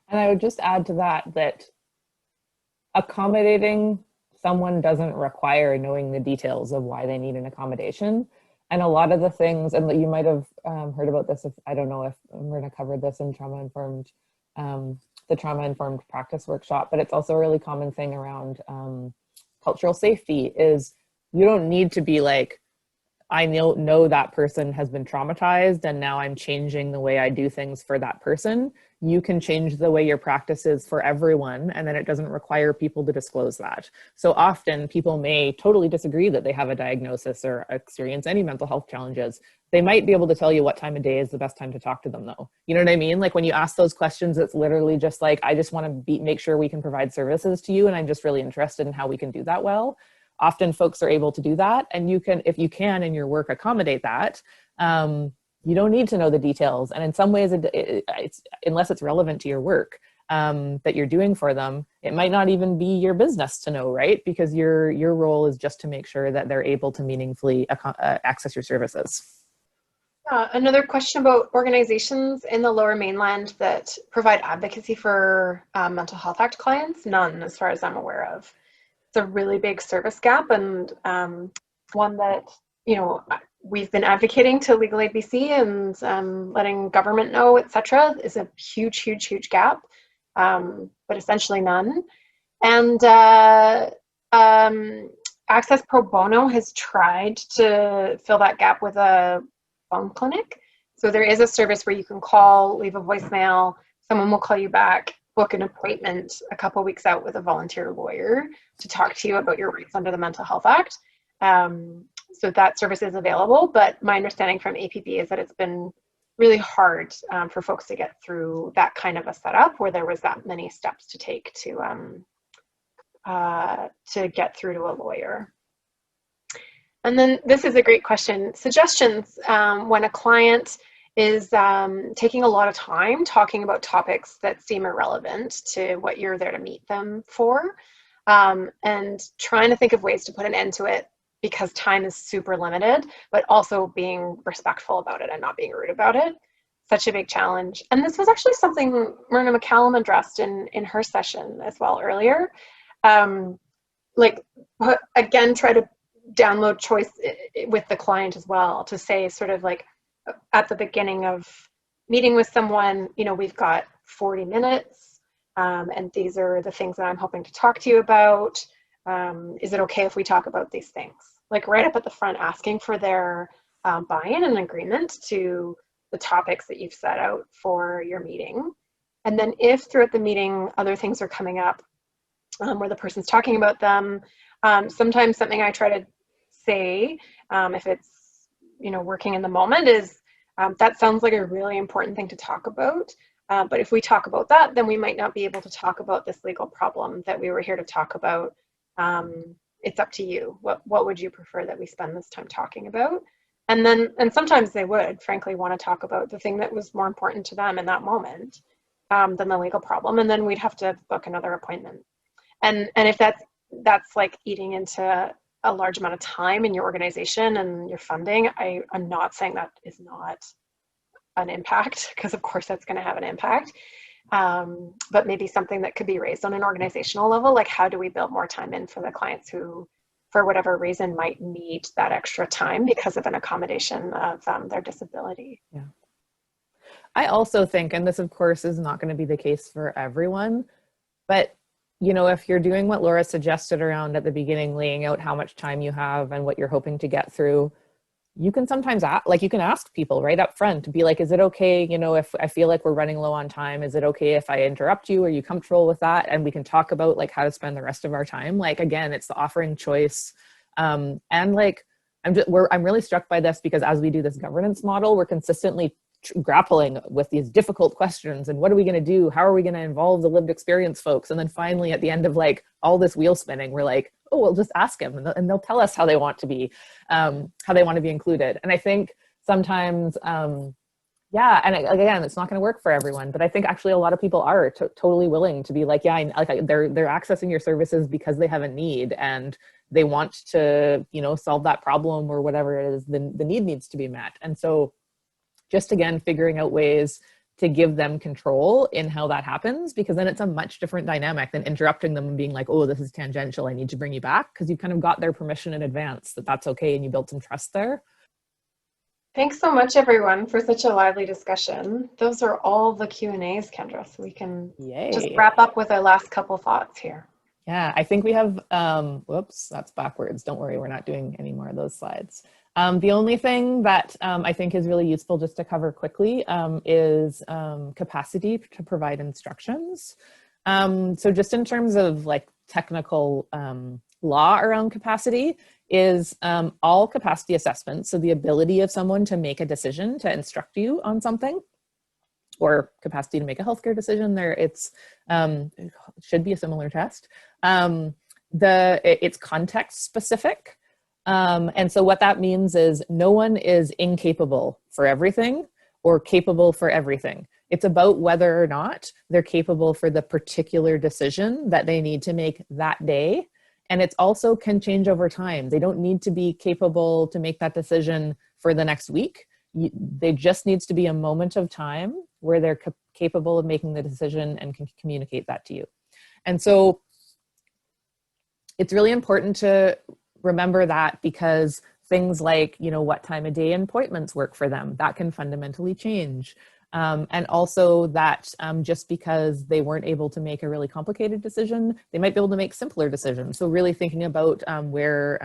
And I would just add to that accommodating someone doesn't require knowing the details of why they need an accommodation. And a lot of the things, and you might have heard about this, if I don't know if Myrna covered this in the trauma-informed practice workshop, but it's also a really common thing around cultural safety is you don't need to be like, I know that person has been traumatized and now I'm changing the way I do things for that person. You can change the way your practice is for everyone, and then it doesn't require people to disclose that. So often people may totally disagree that they have a diagnosis or experience any mental health challenges. They might be able to tell you what time of day is the best time to talk to them though. You know what I mean? Like when you ask those questions, it's literally just like, I just want to make sure we can provide services to you, and I'm just really interested in how we can do that well. Often folks are able to do that, and you can, if you can in your work, accommodate that. You don't need to know the details. And in some ways, it's unless it's relevant to your work that you're doing for them, it might not even be your business to know, right? Because your role is just to make sure that they're able to meaningfully access your services. Another question about organizations in the Lower Mainland that provide advocacy for Mental Health Act clients. None, as far as I'm aware of. It's a really big service gap, and one that, you know, we've been advocating to Legal Aid BC and letting government know, etc., is a huge, huge, huge gap, but essentially none. And Access Pro Bono has tried to fill that gap with a phone clinic. So there is a service where you can call, leave a voicemail, someone will call you back, book an appointment a couple weeks out with a volunteer lawyer to talk to you about your rights under the Mental Health Act. So that service is available, but my understanding from APB is that it's been really hard for folks to get through that kind of a setup where there was that many steps to take to get through to a lawyer. And then this is a great question. Suggestions when a client is taking a lot of time talking about topics that seem irrelevant to what you're there to meet them for, and trying to think of ways to put an end to it because time is super limited, but also being respectful about it and not being rude about it. Such a big challenge. And this was actually something Myrna McCallum addressed in her session as well earlier. Like, again, try to download choice with the client as well, to say sort of like at the beginning of meeting with someone, you know, we've got 40 minutes and these are the things that I'm hoping to talk to you about. is it okay if we talk about these things? Like right up at the front, asking for their buy-in and agreement to the topics that you've set out for your meeting. And then if throughout the meeting other things are coming up where the person's talking about them, sometimes something I try to say, if it's, you know, working in the moment, is that sounds like a really important thing to talk about. But if we talk about that, then we might not be able to talk about this legal problem that we were here to talk about. It's up to you. What would you prefer that we spend this time talking about? And sometimes they would, frankly, want to talk about the thing that was more important to them in that moment than the legal problem. And then we'd have to book another appointment. And if that's like eating into a large amount of time in your organization and your funding, I'm not saying that is not an impact, because of course that's going to have an impact. But maybe something that could be raised on an organizational level, like how do we build more time in for the clients who, for whatever reason, might need that extra time because of an accommodation of their disability. Yeah. I also think, and this of course is not going to be the case for everyone, but you know, if you're doing what Laura suggested around at the beginning, laying out how much time you have and what you're hoping to get through, you can sometimes you can ask people right up front to be like, is it okay, you know, if I feel like we're running low on time, is it okay if I interrupt you? Are you comfortable with that? And we can talk about like how to spend the rest of our time. Like, again, it's the offering choice. And like, I'm really struck by this because as we do this governance model, we're consistently grappling with these difficult questions and what are we going to do? How are we going to involve the lived experience folks? And then finally at the end of like all this wheel spinning, we're like, oh, we'll just ask them and they'll tell us how they want to be included. And I think sometimes, yeah, and again, it's not going to work for everyone, but I think actually a lot of people are totally willing to be like, yeah, they're accessing your services because they have a need and they want to, you know, solve that problem or whatever it is, the need needs to be met. And so just again, figuring out ways to give them control in how that happens, because then it's a much different dynamic than interrupting them and being like, oh, this is tangential, I need to bring you back, because you kind of got their permission in advance that that's okay and you built some trust there. Thanks so much, everyone, for such a lively discussion. Those are all the Q&As, Kendra, so we can just wrap up with our last couple thoughts here. Yeah, I think we have, whoops, that's backwards. Don't worry, we're not doing any more of those slides. The only thing that I think is really useful just to cover quickly is capacity to provide instructions. So just in terms of like technical law around capacity is all capacity assessments. So the ability of someone to make a decision to instruct you on something, or capacity to make a healthcare decision, it should be a similar test. It's context specific. And so what that means is no one is incapable for everything or capable for everything. It's about whether or not they're capable for the particular decision that they need to make that day. And it's also can change over time. They don't need to be capable to make that decision for the next week. There just needs to be a moment of time where they're capable of making the decision and can communicate that to you. And so it's really important to remember that, because things like, you know, what time of day appointments work for them, that can fundamentally change. And also that just because they weren't able to make a really complicated decision, they might be able to make simpler decisions. So really thinking about where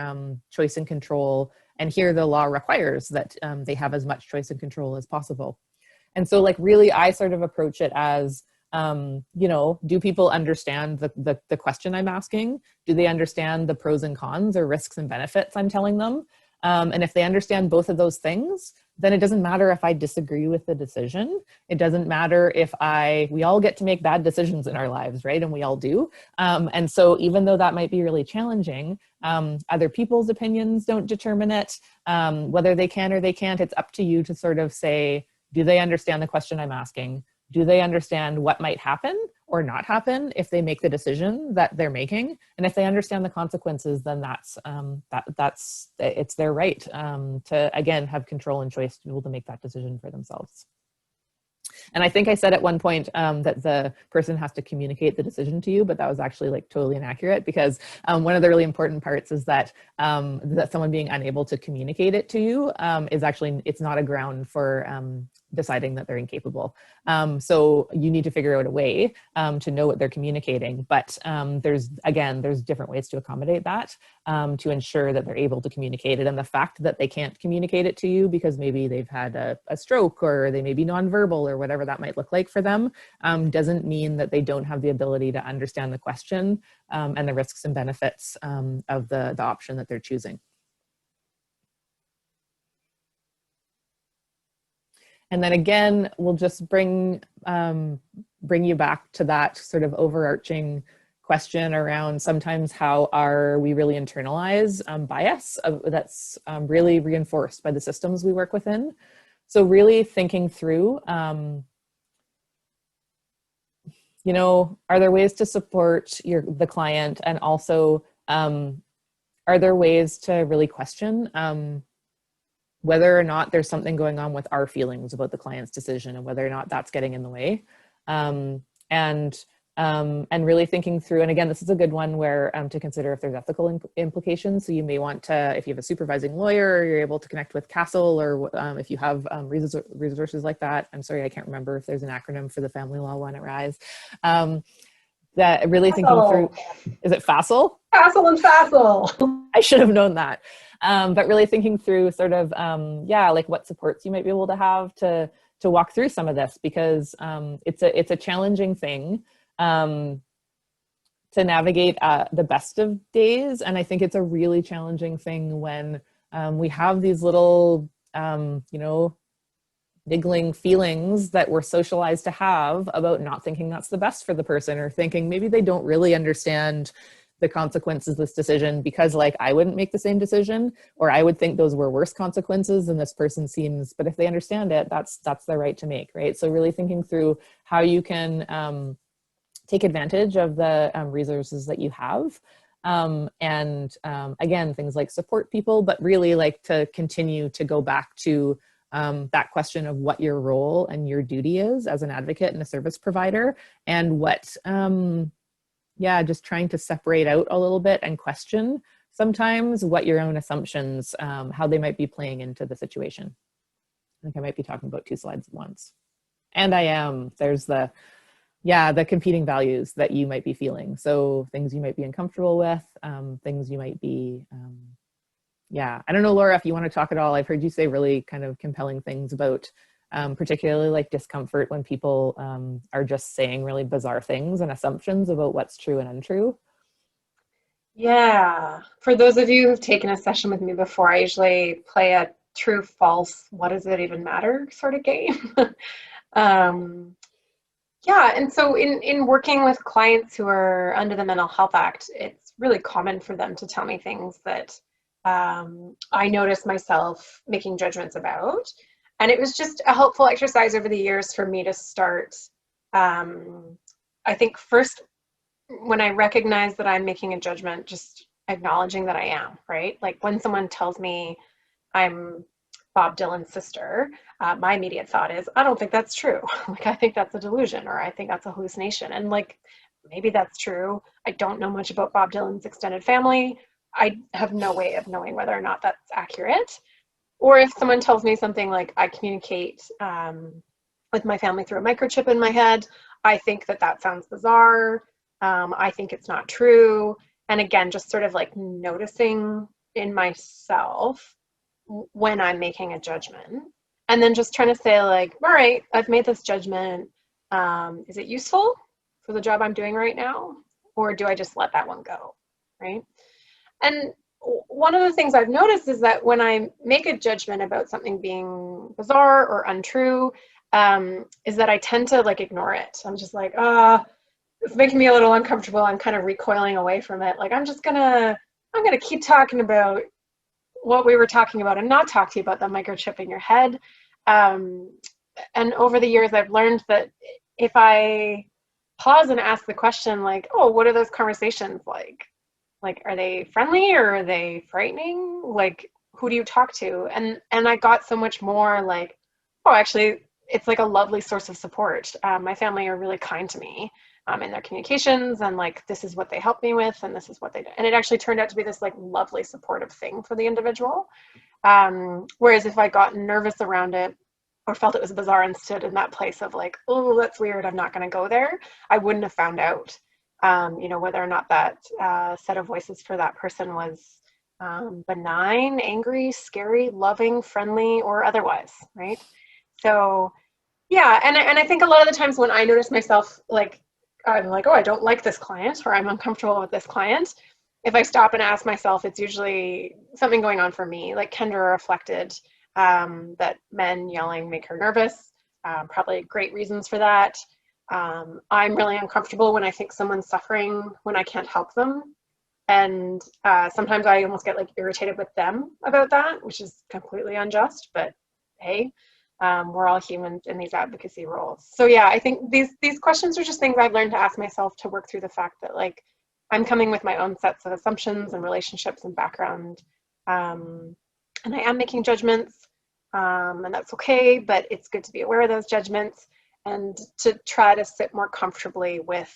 choice and control, and here the law requires that they have as much choice and control as possible. And so like really I sort of approach it as, you know, do people understand the question I'm asking? Do they understand the pros and cons or risks and benefits I'm telling them? And if they understand both of those things, then it doesn't matter if I disagree with the decision. It doesn't matter if we all get to make bad decisions in our lives, right? And we all do. And so even though that might be really challenging, other people's opinions don't determine it. Whether they can or they can't, it's up to you to sort of say, do they understand the question I'm asking? Do they understand what might happen or not happen if they make the decision that they're making? And if they understand the consequences, then it's their right to, again, have control and choice to be able to make that decision for themselves. And I think I said at one point that the person has to communicate the decision to you, but that was actually like totally inaccurate, because one of the really important parts is that someone being unable to communicate it to you is actually, it's not a ground for deciding that they're incapable. So you need to figure out a way to know what they're communicating. But there's different ways to accommodate that, to ensure that they're able to communicate it. And the fact that they can't communicate it to you because maybe they've had a stroke, or they may be nonverbal, or whatever that might look like for them, doesn't mean that they don't have the ability to understand the question and the risks and benefits of the option that they're choosing. And then again, we'll just bring you back to that sort of overarching question around sometimes how are we really internalize bias that's really reinforced by the systems we work within. So really thinking through, you know, are there ways to support the client, and also are there ways to really question whether or not there's something going on with our feelings about the client's decision, and whether or not that's getting in the way. And really thinking through, and again, this is a good one where to consider if there's ethical implications. So you may want to, if you have a supervising lawyer, or you're able to connect with CASL, or if you have resources like that. I'm sorry, I can't remember if there's an acronym for the family law one at RISE. That really thinking through, is it FASL? FASL and FASL. I should have known that. But really thinking through sort of, like what supports you might be able to have to walk through some of this, because it's a challenging thing to navigate the best of days. And I think it's a really challenging thing when we have these little, niggling feelings that we're socialized to have about not thinking that's the best for the person, or thinking maybe they don't really understand the consequences of this decision, because like I wouldn't make the same decision, or I would think those were worse consequences than this person seems, but if they understand it, that's their right to make, right? So really thinking through how you can take advantage of the resources that you have. Again, things like support people, but really like to continue to go back to that question of what your role and your duty is as an advocate and a service provider, and what, just trying to separate out a little bit and question sometimes what your own assumptions, how they might be playing into the situation. I think I might be talking about two slides at once. And I am, there's the competing values that you might be feeling. So things you might be uncomfortable with, things you might be, I don't know, Laura, if you want to talk at all. I've heard you say really kind of compelling things about particularly like discomfort when people are just saying really bizarre things and assumptions about what's true and untrue. Yeah. For those of you who've taken a session with me before, I usually play a true, false, what does it even matter sort of game. And so in working with clients who are under the Mental Health Act, it's really common for them to tell me things that I notice myself making judgments about. And it was just a helpful exercise over the years for me to start, I think first, when I recognize that I'm making a judgment, just acknowledging that I am, right? Like when someone tells me I'm Bob Dylan's sister, my immediate thought is, I don't think that's true. Like, I think that's a delusion, or I think that's a hallucination. And like, maybe that's true. I don't know much about Bob Dylan's extended family. I have no way of knowing whether or not that's accurate. Or if someone tells me something like I communicate with my family through a microchip in my head, I think that sounds bizarre. I think it's not true. And again, just sort of like noticing in myself when I'm making a judgment, and then just trying to say like, all right, I've made this judgment. Is it useful for the job I'm doing right now? Or do I just let that one go, right? And one of the things I've noticed is that when I make a judgment about something being bizarre or untrue, is that I tend to like ignore it. I'm just like, it's making me a little uncomfortable. I'm kind of recoiling away from it. Like, I'm gonna keep talking about what we were talking about and not talk to you about the microchip in your head. And over the years, I've learned that if I pause and ask the question like, oh, what are those conversations like? Like, are they friendly or are they frightening? Like, who do you talk to? And I got so much more like, oh, actually, it's like a lovely source of support. My family are really kind to me in their communications, and like, this is what they help me with, and this is what they do. And it actually turned out to be this like lovely supportive thing for the individual. Whereas if I got nervous around it, or felt it was bizarre and stood in that place of like, oh, that's weird, I'm not going to go there, I wouldn't have found out, you know, whether or not that set of voices for that person was benign, angry, scary, loving, friendly, or otherwise, right? So yeah, and I think a lot of the times when I notice myself, like, I'm like, oh, I don't like this client, or I'm uncomfortable with this client, if I stop and ask myself, it's usually something going on for me. Like Kendra reflected that men yelling make her nervous, probably great reasons for that. I'm really uncomfortable when I think someone's suffering when I can't help them. And sometimes I almost get like irritated with them about that, which is completely unjust, but hey, we're all humans in these advocacy roles. So yeah, I think these questions are just things I've learned to ask myself to work through the fact that like I'm coming with my own sets of assumptions and relationships and background, and I am making judgments, and that's okay, but it's good to be aware of those judgments and to try to sit more comfortably with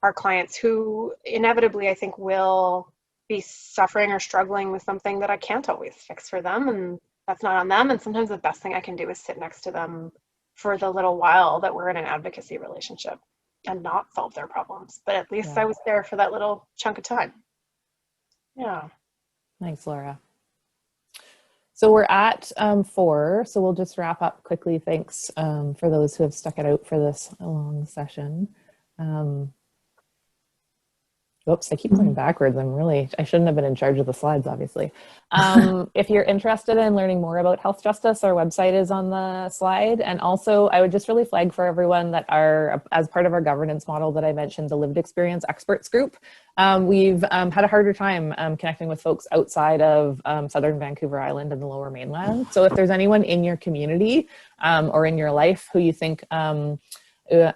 our clients who inevitably I think will be suffering or struggling with something that I can't always fix for them, and that's not on them. And sometimes the best thing I can do is sit next to them for the little while that we're in an advocacy relationship and not solve their problems, but at least I was there for that little chunk of time. Yeah. Thanks, Laura. So we're at 4, so we'll just wrap up quickly. Thanks for those who have stuck it out for this long session. Oops, I keep going backwards. I shouldn't have been in charge of the slides, obviously. If you're interested in learning more about health justice, our website is on the slide. And also, I would just really flag for everyone that as part of our governance model that I mentioned, the lived experience experts group, we've had a harder time connecting with folks outside of Southern Vancouver Island and the Lower Mainland. So if there's anyone in your community or in your life who you think who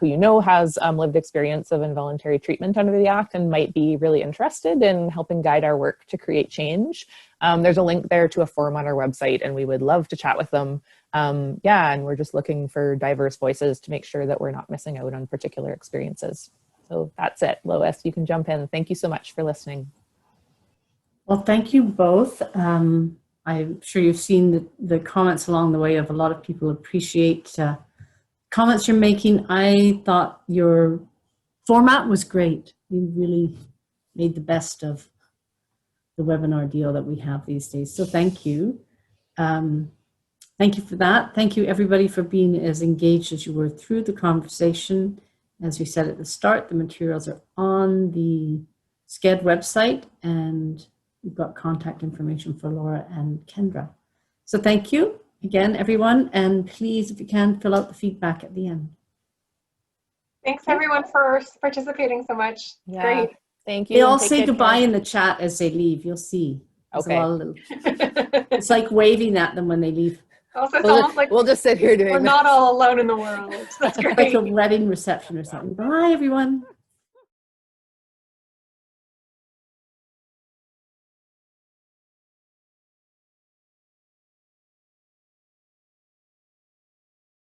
you know has lived experience of involuntary treatment under the Act and might be really interested in helping guide our work to create change, there's a link there to a form on our website, and we would love to chat with them. Yeah, and we're just looking for diverse voices to make sure that we're not missing out on particular experiences. So that's it. Lois, you can jump in. Thank you so much for listening. Well, thank you both. I'm sure you've seen the comments along the way of a lot of people appreciate comments you're making. I thought your format was great. You really made the best of the webinar deal that we have these days. So thank you. Thank you for that. Thank you everybody for being as engaged as you were through the conversation. As we said at the start, the materials are on the SCED website, and we've got contact information for Laura and Kendra. So thank you again, everyone, and please, if you can, fill out the feedback at the end. Thanks everyone for participating so much. Yeah. Great. Thank you. They all say goodbye in the chat as they leave. You'll see. There's Okay. a lot of little, it's like waving at them when they leave. Also, it's almost like we'll just sit here doing we're this. Not all alone in the world. That's great. Like a wedding reception or something. Bye, everyone.